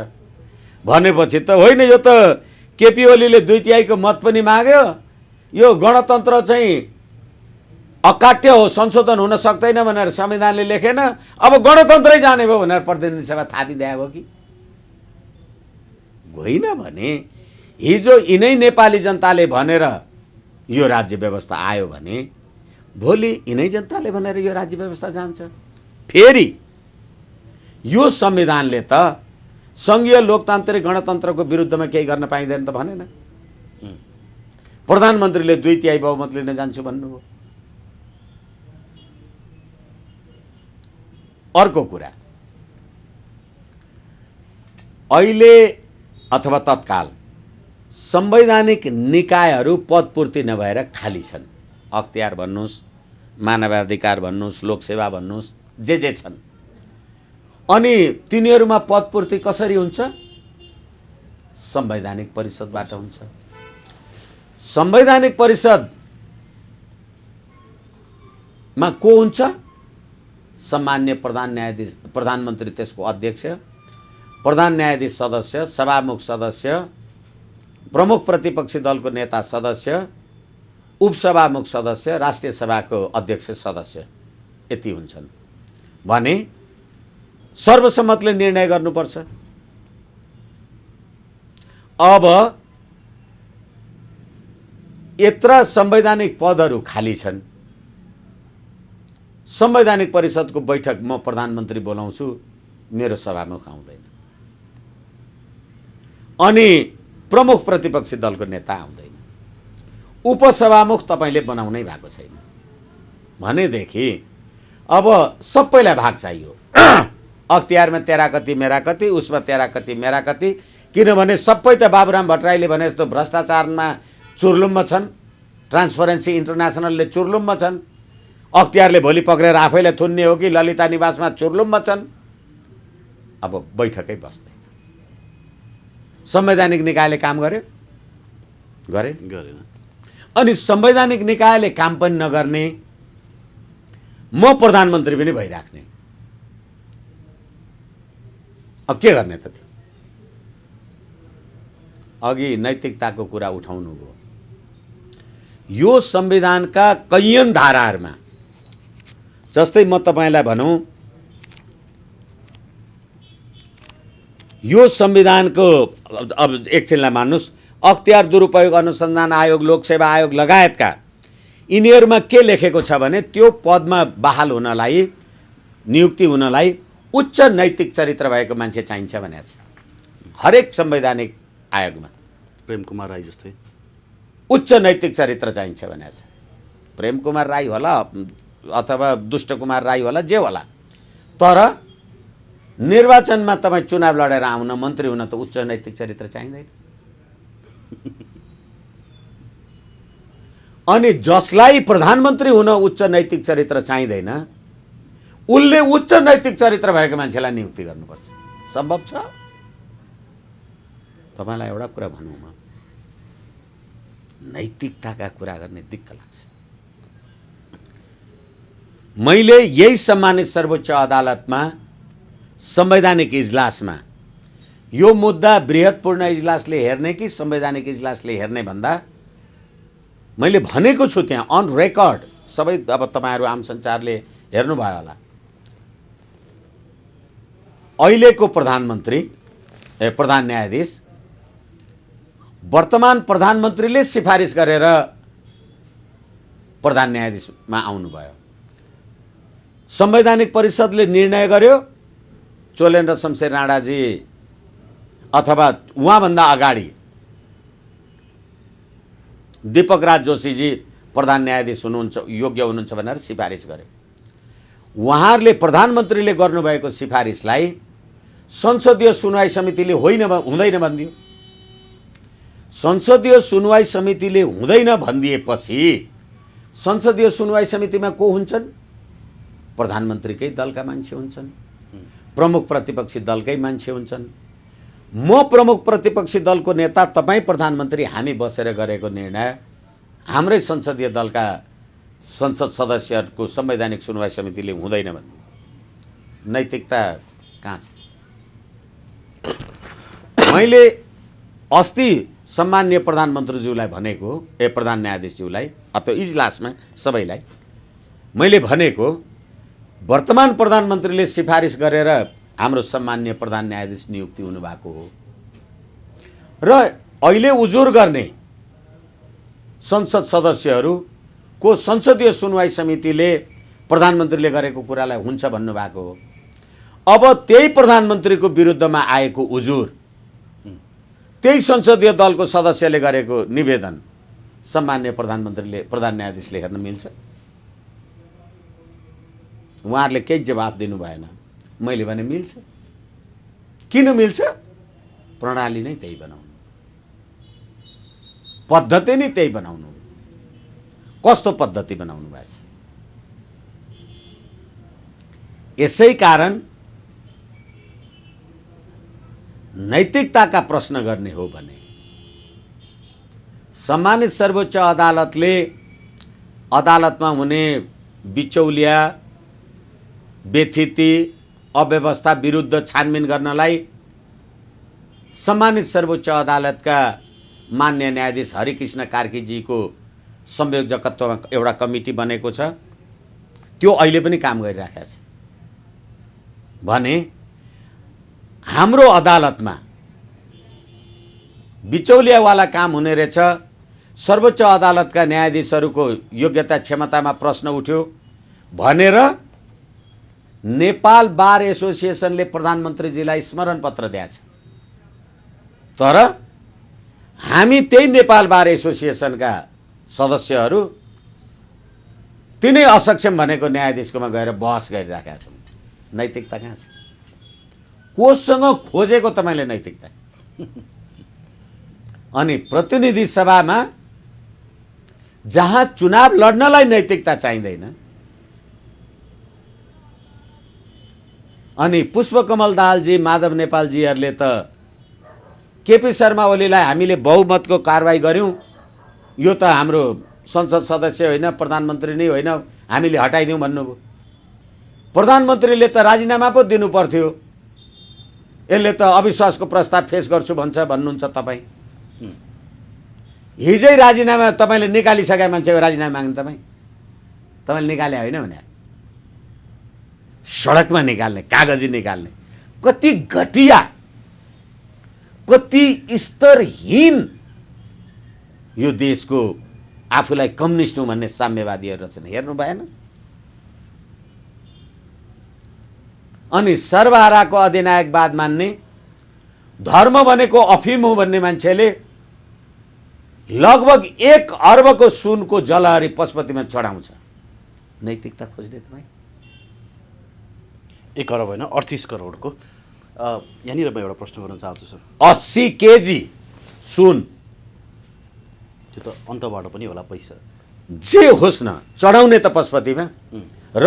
भनेपछि त होइन, यो त केपी ओलीले 2/3 को मत पनि माग्यो, यो गणतन्त्र चाहिँ अकाट्य हो, संशोधन हुन सक्दैन भनेर संविधानले लेखेन, अब गणतन्त्रै जाने भयो भनेर प्रतिनिधि सभा थापिदिएको हो कि होइन? भने हिजो यिनै नेपाली जनताले भनेर यो राज्य व्यवस्था आयो भने भोलि यिनै जनताले भनेर यो राज्य व्यवस्था जान्छ। फेरि यो संविधानले त संघीय लोकतान्त्रिक गणतन्त्रको विरुद्धमा केही गर्न पाइँदैन त भनेन। प्रधानमन्त्रीले 2/3 बहुमत लिन जान्छु भन्नुभयो। अर्को कुरा, अहिले अथवा तत्काल संवैधानिक निकायहरू पदपूर्ति नभएर खाली छन्। अख्तियार भन्नुहोस्, मानवाधिकार भन्नुहोस्, लोकसेवा भन्नुहोस्, जे छन्। अनि तिनीहरूमा पदपूर्ति कसरी हुन्छ? संवैधानिक परिषदबाट हुन्छ। संवैधानिक परिषदमा को हुन्छ? सम्मान्य प्रधान न्यायाधीश, प्रधानमन्त्री त्यसको अध्यक्ष, प्रधान न्यायाधीश सदस्य, सभामुख सदस्य, प्रमुख प्रतिपक्षी दलको नेता सदस्य, उपसभामुख सदस्य, राष्ट्रिय सभाको अध्यक्ष सदस्य, यति हुन्छन्। भने सर्वसम्मतले निर्णय गर्नुपर्छ। अब यत्र संवैधानिक पदहरू खाली छन्। संवैधानिक परिषदको बैठक म प्रधानमन्त्री बोलाउँछु, मेरो सभामुख आउँदैन, अनि प्रमुख प्रतिपक्षी दलको नेता आउँदैन, उपसभामुख तपाईले बनाउनै भएको छैन भनेदेखि अब सबैलाई भाग चाहियो। अख्तियारमा तेरा कति मेरा कति, उसमा तेरा कति मेरा कति, किनभने सबै त बाबुराम भट्टराईले भने जस्तो भ्रष्टाचारमा चुर्लुम्ब छन्। ट्रान्सपरेन्सी इन्टरनेसनलले चुर्लुम्म छन्, अख्तियारले भोलि पक्रेर आफैलाई थुन्ने हो कि ललिता निवासमा चुर्लुम्म छन्। अब बैठकै बस्दै संवैधानिक निकायले काम गर्यो गरेन? गरेन। अनि संवैधानिक निकायले काम पनि नगर्ने, म प्रधानमन्त्री पनि भइराख्ने, अब के गर्ने त? त्यो अघि नैतिकताको कुरा उठाउनु भयो। यो संविधानका कैयन धाराहरूमा, जस्तै म तपाईँलाई भनौँ, यो संविधानको अब एकछिनलाई मान्नुहोस्, अख्तियार दुरुपयोग अनुसन्धान आयोग, लोकसेवा आयोग लगायतका यिनीहरूमा के लेखेको छ भने त्यो पदमा बहाल हुनलाई, नियुक्ति हुनलाई उच्च नैतिक चरित्र भएको मान्छे चाहिन्छ भनेको छ। हरेक संवैधानिक आयोगमा प्रेम कुमार राई जस्तै उच्च नैतिक चरित्र चाहिन्छ भनेको छ। प्रेम कुमार राई होला अथवा दुष्ट कुमार राई होला, जे होला, तर निर्वाचनमा तपाईँ चुनाव लडेर आउन, मन्त्री हुन त उच्च नैतिक चरित्र चाहिँदैन। अनि जसलाई प्रधानमन्त्री हुन उच्च नैतिक चरित्र चाहिँदैन, उसले उच्च नैतिक चरित्र भएको मान्छेलाई नियुक्ति गर्नुपर्छ। सम्भव छ? तपाईँलाई एउटा कुरा भनौँ, म नैतिकताका कुरा गर्ने दिक्क लाग्छ। मैले यही सम्मानित सर्वोच्च अदालतमा संवैधानिक इजलासमा यो मुद्दा बृहत्पूर्ण इजलासले हेर्ने कि संवैधानिक इजलासले हेर्ने भन्दा मैले भनेको छु त्यहाँ अन रेकर्ड, सबै अब तपाईँहरू आम सञ्चारले हेर्नुभयो होला, अहिलेको प्रधानमन्त्री प्रधान न्यायाधीश वर्तमान प्रधानमन्त्रीले सिफारिस गरेर प्रधान न्यायाधीशमा आउनुभयो। संवैधानिक परिषदले निर्णय गर्यो चोलेन्द्र शमशेर राणाजी अथवा उहाँभन्दा अगाडि दीपक राज जोशीजी प्रधान न्यायाधीश हुनुहुन्छ, योग्य हुनुहुन्छ भनेर सिफारिस गर्यो। उहाँहरूले प्रधानमन्त्रीले गर्नुभएको सिफारिसलाई संसदीय सुनवाई समितिले हुँदैन भनिदियो। संसदीय सुनवाई समितिले हुँदैन भनिदिएपछि संसदीय सुनवाई समितिमा को हुन्छन्? प्रधानमन्त्रीकै दलका मान्छे हुन्छन्, प्रमुख प्रतिपक्षी दलकै मान्छे हुन्छन्। म प्रमुख प्रतिपक्षी दलको नेता, तपाईँ प्रधानमन्त्री, हामी बसेर गरेको निर्णय हाम्रै संसदीय दलका संसद सदस्यहरूको संवैधानिक सुनवाई समितिले हुँदैन भन्ने नैतिकता कहाँ छ? मैले अस्ति सम्माननीय प्रधानमन्त्रीज्यूलाई भनेको, प्रधान न्यायाधीशज्यूलाई अथवा इजलासमा सबैलाई मैले भनेको, वर्तमान प्रधानमन्त्रीले सिफारिस गरेर हाम्रो सम्माननीय प्रधान न्यायाधीश नियुक्ति हुनुभएको हो र अहिले उजुर गर्ने संसद सदस्यहरूको संसदीय सुनवाई समितिले प्रधानमन्त्रीले गरेको कुरालाई हुन्छ भन्नुभएको हो। अब त्यही प्रधानमन्त्रीको विरुद्धमा आएको उजुर, त्यही संसदीय दलको सदस्यले गरेको निवेदन सम्माननीय प्रधानमन्त्रीले, प्रधान न्यायाधीशले हेर्न मिल्छ? उहाँहरूले केही जवाफ दिनु भएन। मैले भने मिल्छ। किन मिल्छ? प्रणाली नै त्यही बनाउनु, पद्धति नै त्यही बनाउनु। कस्तो पद्धति बनाउनु भएछ? यसै कारण नैतिकताका प्रश्न गर्ने हो भने सम्मानित सर्वोच्च अदालतले अदालतमा हुने बिचौलिया, बेथिती, अव्यवस्था विरुद्ध छानबिन गर्नलाई सम्मानित सर्वोच्च अदालतका मान्य न्यायाधीश हरिकृष्ण कार्कीजीको संयोजकत्वमा एउटा कमिटी बनेको छ। त्यो अहिले पनि काम गरिराखेको छ भने हाम्रो अदालतमा बिचौलियावाला काम हुने रहेछ। सर्वोच्च अदालतका न्यायाधीशहरूको योग्यता क्षमतामा प्रश्न उठ्यो भनेर नेपाल बार एसोसिएसनले प्रधानमन्त्रीजीलाई स्मरण पत्र दिएछ। तर हामी त्यही नेपाल बार एसोसिएसनका सदस्यहरू तिनै असक्षम भनेको न्यायाधीशकोमा गएर बहस गरिराखेका छौँ। नैतिकता कहाँ छ? कोसँग खोजेको तपाईँले नैतिकता? अनि प्रतिनिधि सभामा जहाँ चुनाव लड्नलाई नैतिकता चाहिँदैन अनि पुष्पकमल दाहालजी माधव नेपालजीहरूले त केपी शर्मा ओलीलाई हामीले बहुमतको कारबाही गऱ्यौँ, यो त हाम्रो संसद सदस्य होइन, प्रधानमन्त्री नै होइन, हामीले हटाइदिउँ भन्नुभयो। प्रधानमन्त्रीले त राजीनामा पो दिनु पर्थ्यो, यसले त अविश्वासको प्रस्ताव फेस गर्छु भन्नुहुन्छ तपाईँ। हिजै राजीनामा तपाईँले निकालिसके मान्छेको राजीनामा माग्ने तपाईँले निकाले होइन भने सडकमा निकाल्ने, कागजी निकाल्ने, कति घटिया, कति स्तरहीन यो देशको आफूलाई कम्युनिस्ट हुँ भन्ने साम्यवादीहरू छन्, हेर्नु भएन? अनि सर्वहाराको अधिनायकवाद मान्ने, धर्म भनेको अफिम हो भन्ने मान्छेले लगभग 1 अर्बको सुनको जलहरी पशुपतिमा चढाउँछ। नैतिकता खोज्ने तपाईँ? 1 अर्ब होइन 38 करोडको। यहाँनिर म एउटा प्रश्न गर्न चाहन्छु सर। 80 केजी सुन, त्यो त अन्तबाट पनि होला पैसा, जे होस् न, चढाउने त पशुपतिमा। र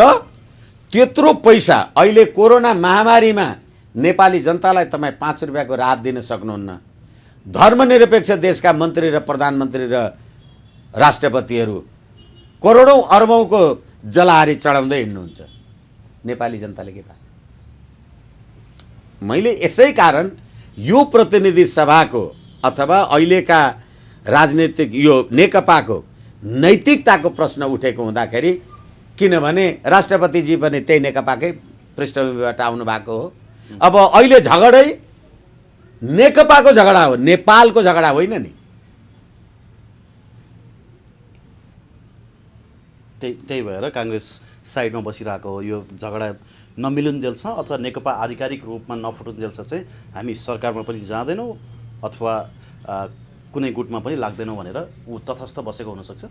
त्यत्रो पैसा अहिले कोरोना महामारीमा नेपाली जनतालाई तपाईँ 5 रुपियाँको राहत दिन सक्नुहुन्न। धर्मनिरपेक्ष देशका मन्त्री र प्रधानमन्त्री र राष्ट्रपतिहरू करोडौँ अर्बौँको जलहारी चढाउँदै हिँड्नुहुन्छ, नेपाली जनताले के पाए? मैले यसै कारण यो प्रतिनिधि सभाको अथवा अहिलेका राजनीतिक यो नेकपाको नैतिकताको प्रश्न उठेको हुँदाखेरि, किनभने राष्ट्रपतिजी पनि त्यही नेकपाकै पृष्ठभूमिबाट आउनु भएको हो। अब अहिले झगडै नेकपाको झगडा हो, नेपालको झगडा होइन नि। त्यही भएर काङ्ग्रेस साइडमा बसिरहेको हो। यो झगडा नमिलुन्जेलसम्म अथवा नेकपा आधिकारिक रूपमा नफुटुन्जेलसम्म चाहिँ हामी सरकारमा पनि जाँदैनौँ अथवा कुनै गुटमा पनि लाग्दैनौँ भनेर ऊ तटस्थ बसेको हुनसक्छ।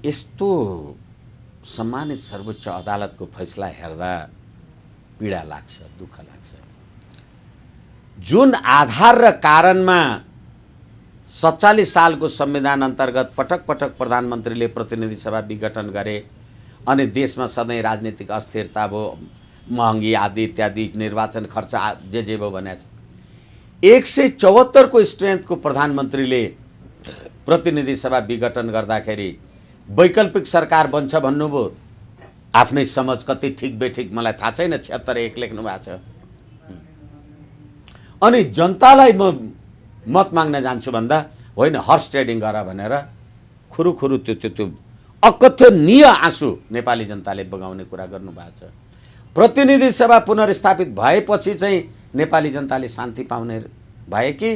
यस्तो सम्मानित सर्वोच्च अदालतको फैसला हेर्दा पीडा लाग्छ, दुःख लाग्छ। जुन आधार र कारणमा 47 सालको संविधान अन्तर्गत पटक पटक प्रधानमन्त्रीले प्रतिनिधि सभा विघटन गरे अनि देशमा सधैँ राजनीतिक अस्थिरता भयो, महँगी आदि इत्यादि, निर्वाचन खर्च जे भयो भनेको छ। 174 को स्ट्रेन्थको प्रधानमन्त्रीले प्रतिनिधि सभा विघटन गर्दाखेरि वैकल्पिक सरकार बन्छ भन्नुभयो। आफ्नै समझ कति ठिक बेठिक मलाई थाहा छैन, 76-1 लेख्नु भएको छ। अनि जनतालाई म मत माग्न जान्छु भन्दा होइन हर्स ट्रेडिङ गर भनेर खुरुखुरु त्यो अकथनीय आँसु नेपाली जनताले बगाउने कुरा गर्नुभएको छ। प्रतिनिधि सभा पुनर्स्थापित भएपछि चाहिँ नेपाली जनताले शान्ति पाउने भए कि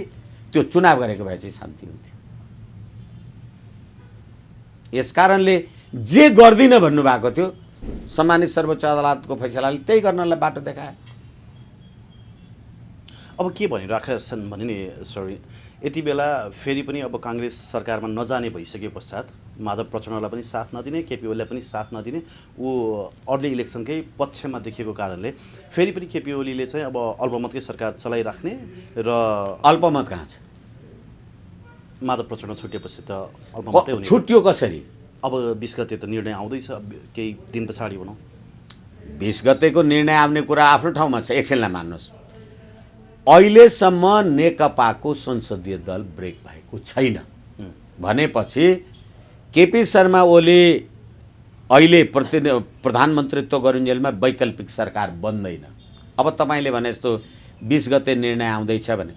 त्यो चुनाव गरेको भए चाहिँ शान्ति हुन्थ्यो। यसकारणले जे गर्दिन भन्नुभएको थियो, सम्मानित सर्वोच्च अदालतको फैसलाले त्यही गर्नलाई बाटो देखायो। अब के भनिरहेका छन् भने नि सर, यति बेला फेरि पनि अब काङ्ग्रेस सरकारमा नजाने भइसके पश्चात माधव प्रचण्डलाई पनि साथ नदिने, केपी ओलीलाई पनि साथ नदिने, ऊ अर्ली इलेक्सनकै पक्षमा देखिएको कारणले फेरि पनि केपी ओलीले चाहिँ अब अल्पमतकै सरकार चलाइराख्ने र अल्पमत कहाँ छ? माधव प्रचण्ड छुट्टिएपछि त अल्पमतै हुने। छुट्यो कसरी? अब 20 गते त निर्णय आउँदैछ, केही दिन पछाडि भनौँ। 20 गतेको निर्णय आउने कुरा आफ्नो ठाउँमा छ, एकछिनलाई मान्नुहोस्। अहिलेसम्म नेकपाको संसदीय दल ब्रेक भएको छैन भनेपछि केपी शर्मा ओली अहिले प्रधानमन्त्रीत्व गरुन्जेलमा वैकल्पिक सरकार बन्दैन। अब तपाईँले भने जस्तो 20 गते निर्णय आउँदैछ भने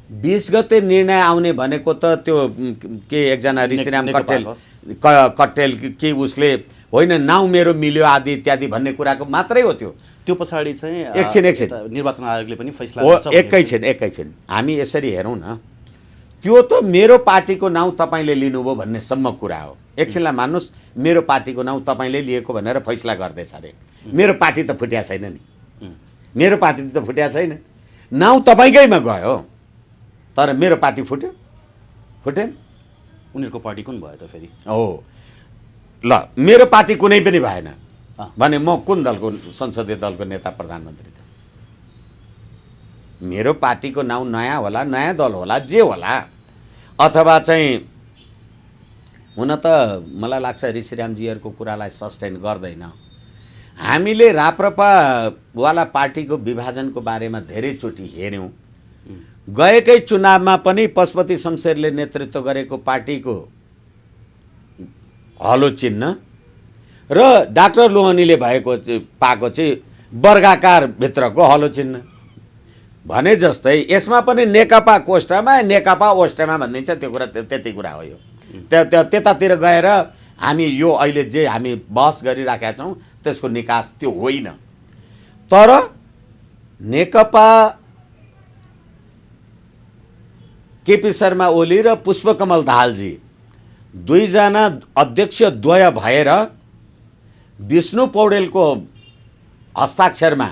20 गते निर्णय आउने भनेको त त्यो के एकजना ऋषिराम कट्टेल के उसले होइन नाउ मेरो मिल्यो आदि इत्यादि भन्ने कुराको मात्रै हो। त्यो पछाडि चाहिँ एकछिन निर्वाचन आयोगले पनि फैसला गर्छ। एकैछिन हामी यसरी हेरौँ न, त्यो त मेरो पार्टीको नाउँ तपाईँले लिनुभयो भन्ने सम्म कुरा हो। एकछिनलाई मान्नुहोस्, मेरो पार्टीको नाउँ तपाईँले लिएको भनेर फैसला गर्दैछ अरे। मेरो पार्टी त फुट्या छैन नि, मेरो पार्टी त फुट्या छैन, नाउँ तपाईँकैमा गयो तर मेरो पार्टी फुटेन। उनीहरूको पार्टी कुन भयो त फेरि? हो ल, मेरो पार्टी कुनै पनि भएन भने म कुन दलको संसदीय दलको नेता प्रधानमन्त्री त? मेरो पार्टीको नाउँ नयाँ होला, नयाँ दल होला, जे होला, अथवा चाहिँ हुन त मलाई लाग्छ ऋषिरामजीहरूको कुरालाई सस्टेन गर्दैन। हामीले राप्रपावाला पार्टीको विभाजनको बारेमा धेरैचोटि हेऱ्यौँ। गएकै चुनावमा पनि पशुपति शमशेरले नेतृत्व गरेको पार्टीको हलो चिन्ह र डाक्टर लोहनीले पाएको चाहिँ वर्गाकारभित्रको हलो चिन्ह भने जस्तै यसमा पनि नेकपा कोष्ठमा नेकपा ओष्ठमा भनिदिन्छ। त्यो कुरा त्यति कुरा हो। यो त्यतातिर गएर हामी यो अहिले जे हामी बहस गरिराखेका छौँ त्यसको निकास त्यो होइन। तर नेकपा केपी शर्मा ओली र पुष्पकमल दाहालजी दुईजना अध्यक्ष द्वय भएर विष्णु पौडेलको हस्ताक्षरमा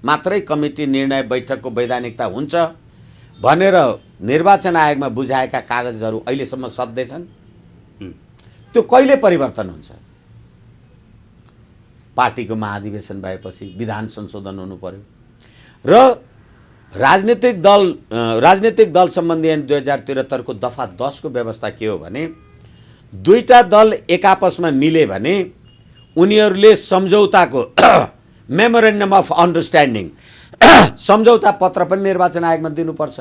मात्रै कमिटी निर्णय बैठकको वैधानिकता हुन्छ भनेर निर्वाचन आयोगमा बुझाएका कागजहरू अहिलेसम्म सध्दैछन्। त्यो कहिले परिवर्तन हुन्छ? पार्टीको महाधिवेशन भएपछि विधान संशोधन हुनु पर्यो र राजनीतिक दल सम्बन्धी ऐन 2073 को दफा 10 को व्यवस्था के हो भने दुईटा दल एक आपसमा मिले भने उनीहरूले सम्झौताको मेमोरेन्डम अफ अन्डरस्ट्यान्डिङ सम्झौता पत्र पनि निर्वाचन आयोगमा दिनुपर्छ।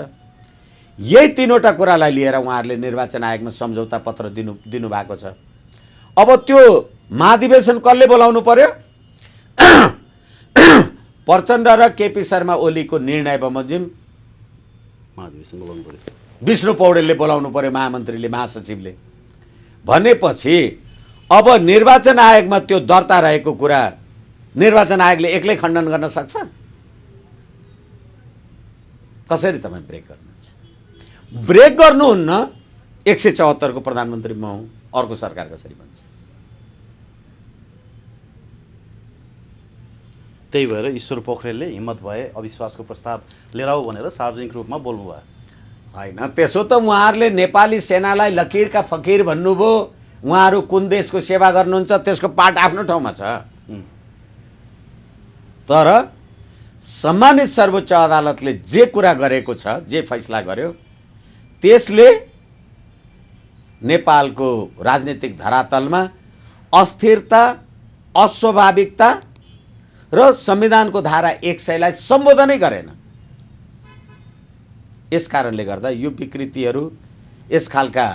यही तीनवटा कुरालाई लिएर उहाँहरूले निर्वाचन आयोगमा सम्झौता पत्र दिनुभएको छ। अब त्यो महाधिवेशन कसले बोलाउनु पर्यो? प्रचण्ड र केपी शर्मा ओलीको निर्णय बमोजिम महाधिवेशन बोलाउनु पर्यो, विष्णु पौडेलले बोलाउनु पर्यो, महामन्त्रीले महासचिवले भनेपछि अब निर्वाचन आयोगमा त्यो दर्ता रहेको कुरा निर्वाचन आयोगले एक्लै खण्डन गर्न सक्छ? कसरी तपाईँ ब्रेक गर्नुहुन्छ? ब्रेक गर्नुहुन्न। 174 को प्रधानमन्त्री म हुँ, अर्को सरकार कसरी बन्छ? त्यही भएर ईश्वर पोखरेलले हिम्मत भए अविश्वासको प्रस्ताव लिएर आऊ भनेर सार्वजनिक रूपमा बोल्नुभयो। होइन, त्यसो त उहाँहरूले नेपाली सेनालाई लकीरका फकीर भन्नुभयो। उहाँहरू कुन देशको सेवा गर्नुहुन्छ त्यसको पाठ आफ्नो ठाउँमा छ। तर सम्मानित सर्वोच्च अदालतले जे कुरा गरेको छ, जे फैसला गर्यो त्यसले नेपालको राजनीतिक धरातलमा अस्थिरता, अस्वाभाविकता र संविधानको धारा 100 सम्बोधनै गरेन। यस कारणले गर्दा यो विकृतिहरू, यस खालका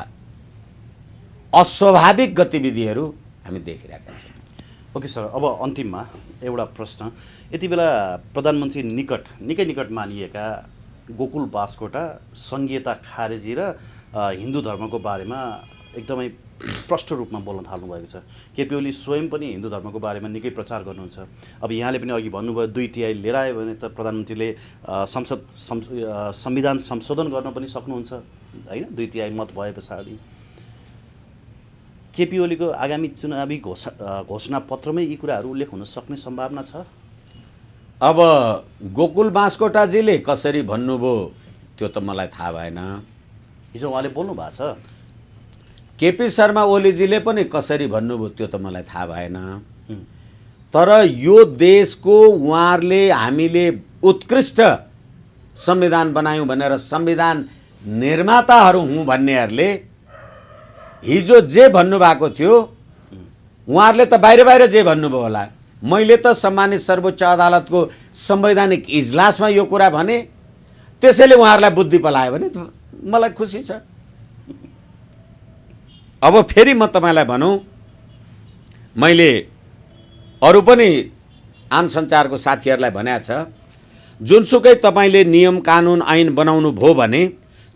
अस्वाभाविक गतिविधिहरू हामी देखिरहेका छौँ। ओके सर, अब अन्तिममा एउटा प्रश्न। यति बेला प्रधानमन्त्री निकै निकट मानिएका गोकुल बास्कोटा सङ्घीयता खारेजी र हिन्दू धर्मको बारेमा एकदमै प्रष्ट रूपमा बोल्न थाल्नु भएको छ। केपी ओली स्वयं पनि हिन्दू धर्मको बारेमा निकै प्रचार गर्नुहुन्छ। अब यहाँले पनि अघि भन्नुभयो 2 तिहाई लिएर आयो भने त प्रधानमन्त्रीले संविधान संशोधन गर्न पनि सक्नुहुन्छ होइन, 2 तिहाई मत भए पछाडि। केपी ओलीको आगामी चुनावी घोषणा पत्रमै यी कुराहरू उल्लेख हुन सक्ने सम्भावना छ? अब गोकुल बास्कोटाजीले कसरी भन्नुभयो त्यो त मलाई थाहा भएन। हिजो उहाँले बोल्नु भएको छ। केपी शर्मा ओलीजीले पनि कसरी भन्नुभयो त्यो त मलाई थाहा भएन। तर यो देशको उहाँहरूले हामीले उत्कृष्ट संविधान बनायौँ भनेर संविधान निर्माताहरू हुँ भन्नेहरूले हिजो जे भन्नुभएको थियो उहाँहरूले त बाहिर जे भन्नुभयो होला। मैले त सम्मानित सर्वोच्च अदालतको संवैधानिक इजलासमा यो कुरा भने, त्यसैले उहाँहरूलाई बुद्धि पलायो भने मलाई खुसी छ। अब फेरि म तपाईँलाई भनौँ, मैले अरू पनि आम सञ्चारको साथीहरूलाई भनेको छ, जुनसुकै तपाईँले नियम कानुन ऐन बनाउनु भयो भने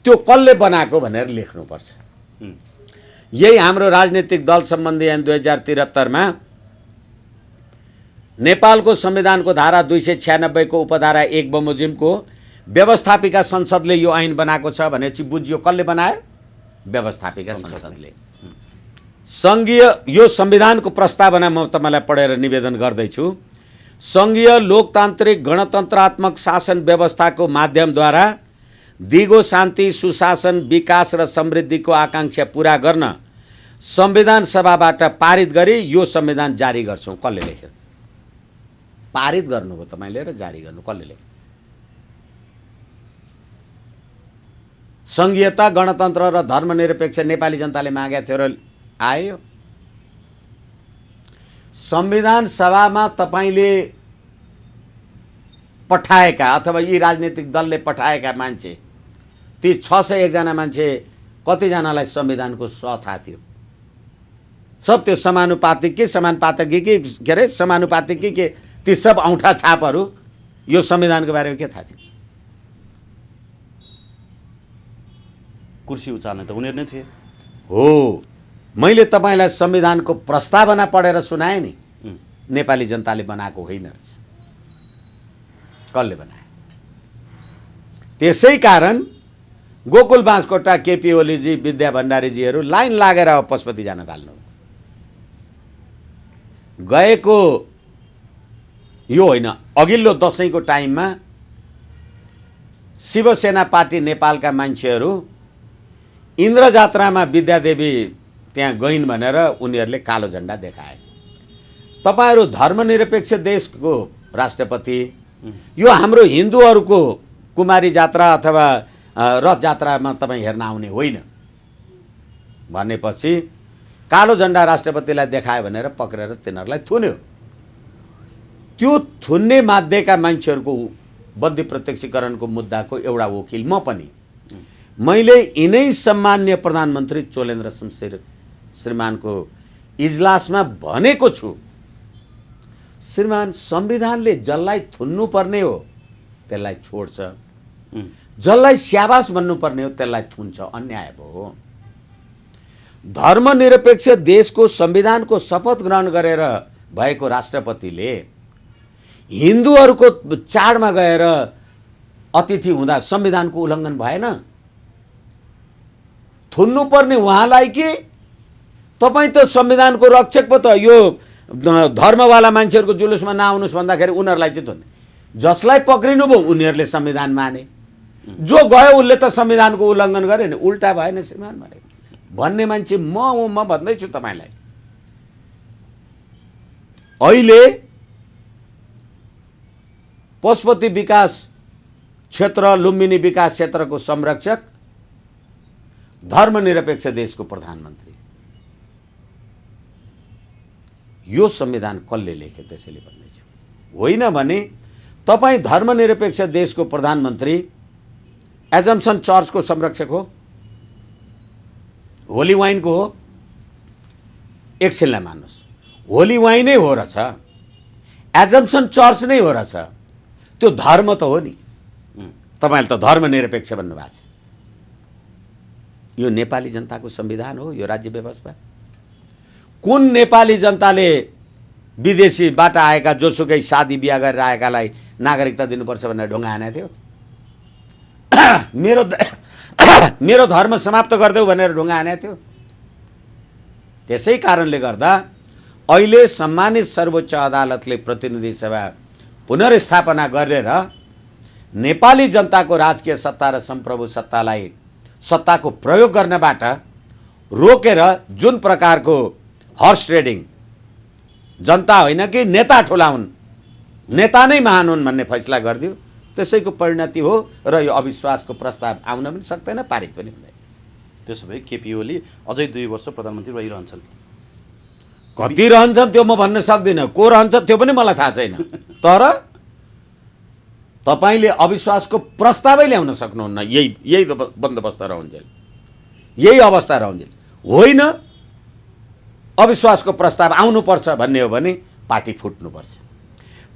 त्यो कसले बनाएको भनेर लेख्नुपर्छ। यही हाम्रो राजनीतिक दल सम्बन्धी ऐन 2073 मा नेपालको संविधानको धारा 296 को उपधारा 1 बमोजिमको व्यवस्थापिका संसदले यो ऐन बनाएको छ भनेपछि बुझ्यो कसले बनायो? व्यवस्थापिका संसदले। सङ्घीय यो संविधानको प्रस्तावना म तपाईँलाई पढेर निवेदन गर्दैछु। सङ्घीय लोकतान्त्रिक गणतन्त्रात्मक शासन व्यवस्थाको माध्यमद्वारा दिगो शान्ति, सुशासन, विकास र समृद्धिको आकाङ्क्षा पुरा गर्न संविधान सभाबाट पारित गरी यो संविधान जारी गर्छौँ। कसले लेख्यो? पारित गर्नुभयो तपाईँले र जारी गर्नु कसले लेख्यो? सङ्घीयता, गणतन्त्र र धर्मनिरपेक्ष नेपाली जनताले मागेको थियो र आयो। संविधान सभामा तपाईले पठाएका अथवा यी राजनीतिक दलले पठाएका मान्छे, ती 601 जना मान्छे कतिजनालाई संविधानको थाहा थियो? सब त्यो समानुपातिक के के अरे समानुपातिक के ती सब औँठा छापहरू यो संविधानको बारेमा के थाहा थियो? कुर्सी उचाल्ने त उनीहरू नै थिए। हो, मैले तपाईँलाई संविधानको प्रस्तावना पढेर सुनाएँ नि। नेपाली जनताले बनाएको होइन रहेछ, कसले बनाए? त्यसै कारण गोकुल बाँसकोटा, केपी ओलीजी, विद्या भण्डारीजीहरू लाइन लागेर अब पशुपति जान थाल्नु। गएको यो होइन, अघिल्लो दसैँको टाइममा शिवसेना पार्टी नेपालका मान्छेहरू इन्द्रजात्रामा विद्यादेवी त्यहाँ गइन् भनेर उनीहरूले कालो झन्डा देखाए। तपाईहरू धर्मनिरपेक्ष देशको राष्ट्रपति, यो हाम्रो हिन्दूहरूको कुमारी जात्रा अथवा रथ जात्रामा तपाईँ हेर्न आउने होइन भनेपछि कालो झन्डा राष्ट्रपतिलाई देखायो भनेर पक्रेर तिनीहरूलाई थुन्यो। त्यो थुन्ने माध्यका मान्छेहरूको बन्दी प्रत्यक्षीकरणको मुद्दाको एउटा वकिल म पनि, मैले यिनै सम्मान्य प्रधानमन्त्री चोलेन्द्र शमशेर श्रीमानको इजलासमा भनेको छु, श्रीमान संविधानले जसलाई थुन्नुपर्ने हो त्यसलाई छोड्छ, जसलाई स्याबास भन्नुपर्ने हो त्यसलाई थुन्छ, अन्याय भयो। धर्मनिरपेक्ष देशको संविधानको शपथ ग्रहण गरेर भएको राष्ट्रपतिले हिन्दूहरूको चाडमा गएर अतिथि हुँदा संविधानको उल्लङ्घन भएन? थुन्नुपर्ने उहाँलाई कि तपाईँ त संविधानको रक्षक पो त। यो धर्मवाला मान्छेहरूको जुलुसमा नआउनुहोस् भन्दाखेरि उनीहरूलाई चाहिँ थुन्ने, जसलाई पक्रिनु भयो उनीहरूले संविधान माने, जो गयो उसले त संविधानको उल्लङ्घन गरे नि। उल्टा भएन श्रीमान भनेको भन्ने मान्छे म भन्दैछु तपाईँलाई। अहिले पशुपति विकास क्षेत्र, लुम्बिनी विकास क्षेत्रको संरक्षक धर्मनिरपेक्ष देशको प्रधानमन्त्री। यो संविधान कसले लेखे त्यसैले भन्दैछु। होइन भने तपाईँ धर्मनिरपेक्ष देशको प्रधानमन्त्री एजम्सन चर्चको संरक्षक हो, होली वाइनको हो, एकछिनलाई मान्नुहोस्, होली वाइनै हो रहेछ, एजम्सन चर्च नै हो रहेछ, त्यो धर्म त हो नि। तपाईँले त धर्मनिरपेक्ष भन्नुभएको छ। यो नेपाली जनताको संविधान हो, यो राज्य व्यवस्था। कुन नेपाली जनताले विदेशीबाट आएका जोसुकै शादी बिहा गरेर आएकालाई नागरिकता दिनुपर्छ भनेर ढुङ्गा हानेको थियो? मेरो धर्म समाप्त गरिदेऊ भनेर ढुङ्गा हानेको थियो? त्यसै कारणले गर्दा अहिले सम्मानित सर्वोच्च अदालतले प्रतिनिधि सभा पुनर्स्थापना गरेर नेपाली जनताको राजकीय सत्ता र सम्प्रभु सत्तालाई, सत्ताको प्रयोग गर्नबाट रोकेर जुन प्रकारको हर्स ट्रेडिङ, जनता होइन कि नेता ठुला हुन्, नेता नै महान हुन् भन्ने फैसला गरिदियो, त्यसैको परिणति हो। र यो अविश्वासको प्रस्ताव आउन पनि सक्दैन, पारित पनि हुँदैन। त्यसो भए केपी ओली अझै 2 वर्ष प्रधानमन्त्री रहिरहन्छन्। कति रहन्छन् त्यो म भन्न सक्दिनँ, को रहन्छ त्यो पनि मलाई थाहा छैन। तर तपाईँले अविश्वासको प्रस्तावै ल्याउन सक्नुहुन्न। यही बन्दोबस्त रहन्छ, यही अवस्था रहन्छ। होइन अविश्वासको प्रस्ताव आउनुपर्छ भन्ने हो भने पार्टी फुट्नुपर्छ।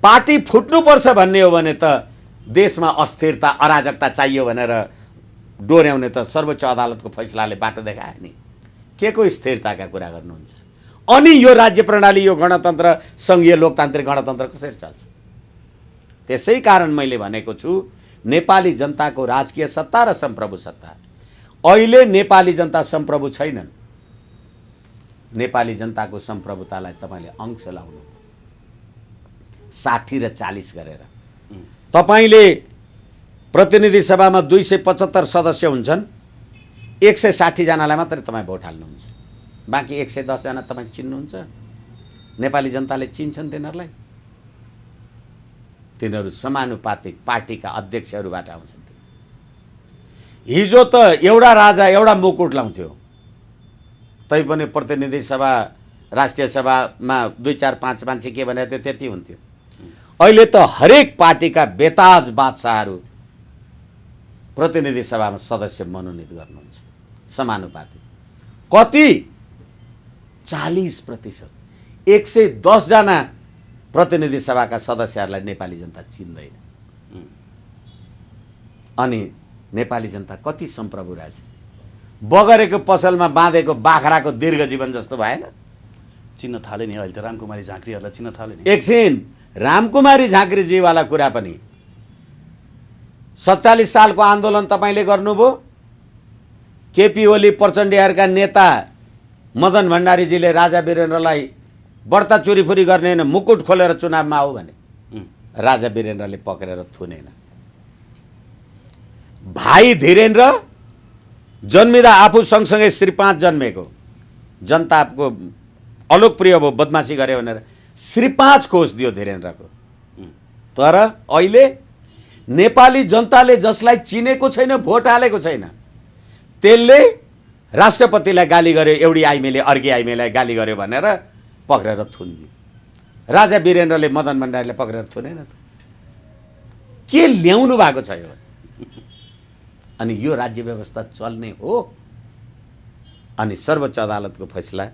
पार्टी फुट्नुपर्छ भन्ने हो भने त देशमा अस्थिरता, अराजकता चाहियो भनेर डोर्याउने त सर्वोच्च अदालतको फैसलाले बाटो देखायो नि। के को स्थिरताका कुरा गर्नुहुन्छ? अनि यो राज्य प्रणाली, यो गणतन्त्र, सङ्घीय लोकतान्त्रिक गणतन्त्र कसरी चल्छ? त्यसै कारण मैले भनेको छु, नेपाली जनताको राजकीय सत्ता र सम्प्रभु सत्ता, अहिले नेपाली जनता सम्प्रभु छैनन्। नेपाली जनताको सम्प्रभुतालाई तपाईँले अंश लाउनु 60 र 40 गरेर। तपाईँले प्रतिनिधि सभामा 275 सदस्य हुन्छन्, 160 जनालाई मात्रै तपाईँ भोट हाल्नुहुन्छ, बाँकी 110 जना तपाईँ चिन्नुहुन्छ? नेपाली जनताले चिन्छन् तिनीहरूलाई? तिनीहरू समानुपातिक पार्टीका अध्यक्षहरूबाट आउँछन्। हिजो त एउटा राजा एउटा मुकुट लाउँथ्यो, तैपनि प्रतिनिधि सभा राष्ट्रिय सभामा 2, 4, 5 मान्छे के भनेको थियो त्यति हुन्थ्यो। अहिले त हरेक पार्टीका बेताज बादशाहहरू प्रतिनिधि सभामा सदस्य मनोनित गर्नुहुन्छ समानुपातिक। कति 40%, 110 जना प्रतिनिधि सभाका सदस्यहरूलाई नेपाली जनता चिन्दैन। अनि नेपाली जनता कति सम्प्रभु रहेछ। बगरेको पसलमा बाँधेको बाख्राको दीर्घ जीवन जस्तो भएन। चिन्न थाले नि, अहिले त रामकुमारी झाँक्रीहरूलाई चिन्न थाले नि। एकछिन रामकुमारी झाँक्रीजीवाला कुरा पनि 47 सालको आन्दोलन तपाईँले गर्नुभयो। केपी ओली प्रचण्डीहरूका नेता मदन भण्डारीजीले राजा वीरेन्द्रलाई बढ्ता चोरीफुरी गर्ने होइन मुकुट खोलेर चुनावमा आऊ भने राजा वीरेन्द्रले पक्रेर थुनेन। भाइ धीरेन्द्र जन्मिँदा आफू सँगसँगै श्री 5 जन्मेको, जनताको अलोकप्रिय भयो बदमासी गर्यो भनेर श्री 5 खोज दियो धीरेन्द्रको। तर अहिले नेपाली जनताले जसलाई चिनेको छैन, भोट हालेको छैन, त्यसले राष्ट्रपतिलाई गाली गर्यो, एउटी आइमेले अर्की आइमेलाई गाली गर्यो भनेर पक्रेर थुनिदियो। राजा वीरेन्द्रले मदन भण्डारीले पक्रेर थुनेन त। के ल्याउनु भएको छ यो? अनि यो राज्य व्यवस्था चल्ने हो? अनि सर्वोच्च अदालतको फैसला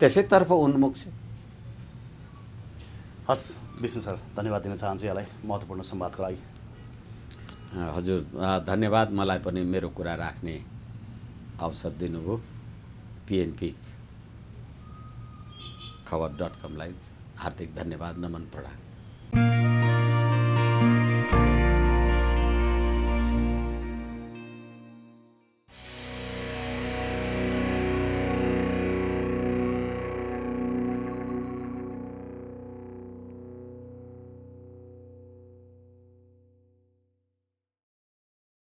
त्यसैतर्फ उन्मुख छ। हस् विष्णु सर, धन्यवाद दिन चाहन्छु यहाँलाई महत्त्वपूर्ण संवादको लागि। हजुर धन्यवाद, मलाई पनि मेरो कुरा राख्ने अवसर दिनुभयो। PNP खबर.com लाई हार्दिक धन्यवाद, नमन प्रणाम।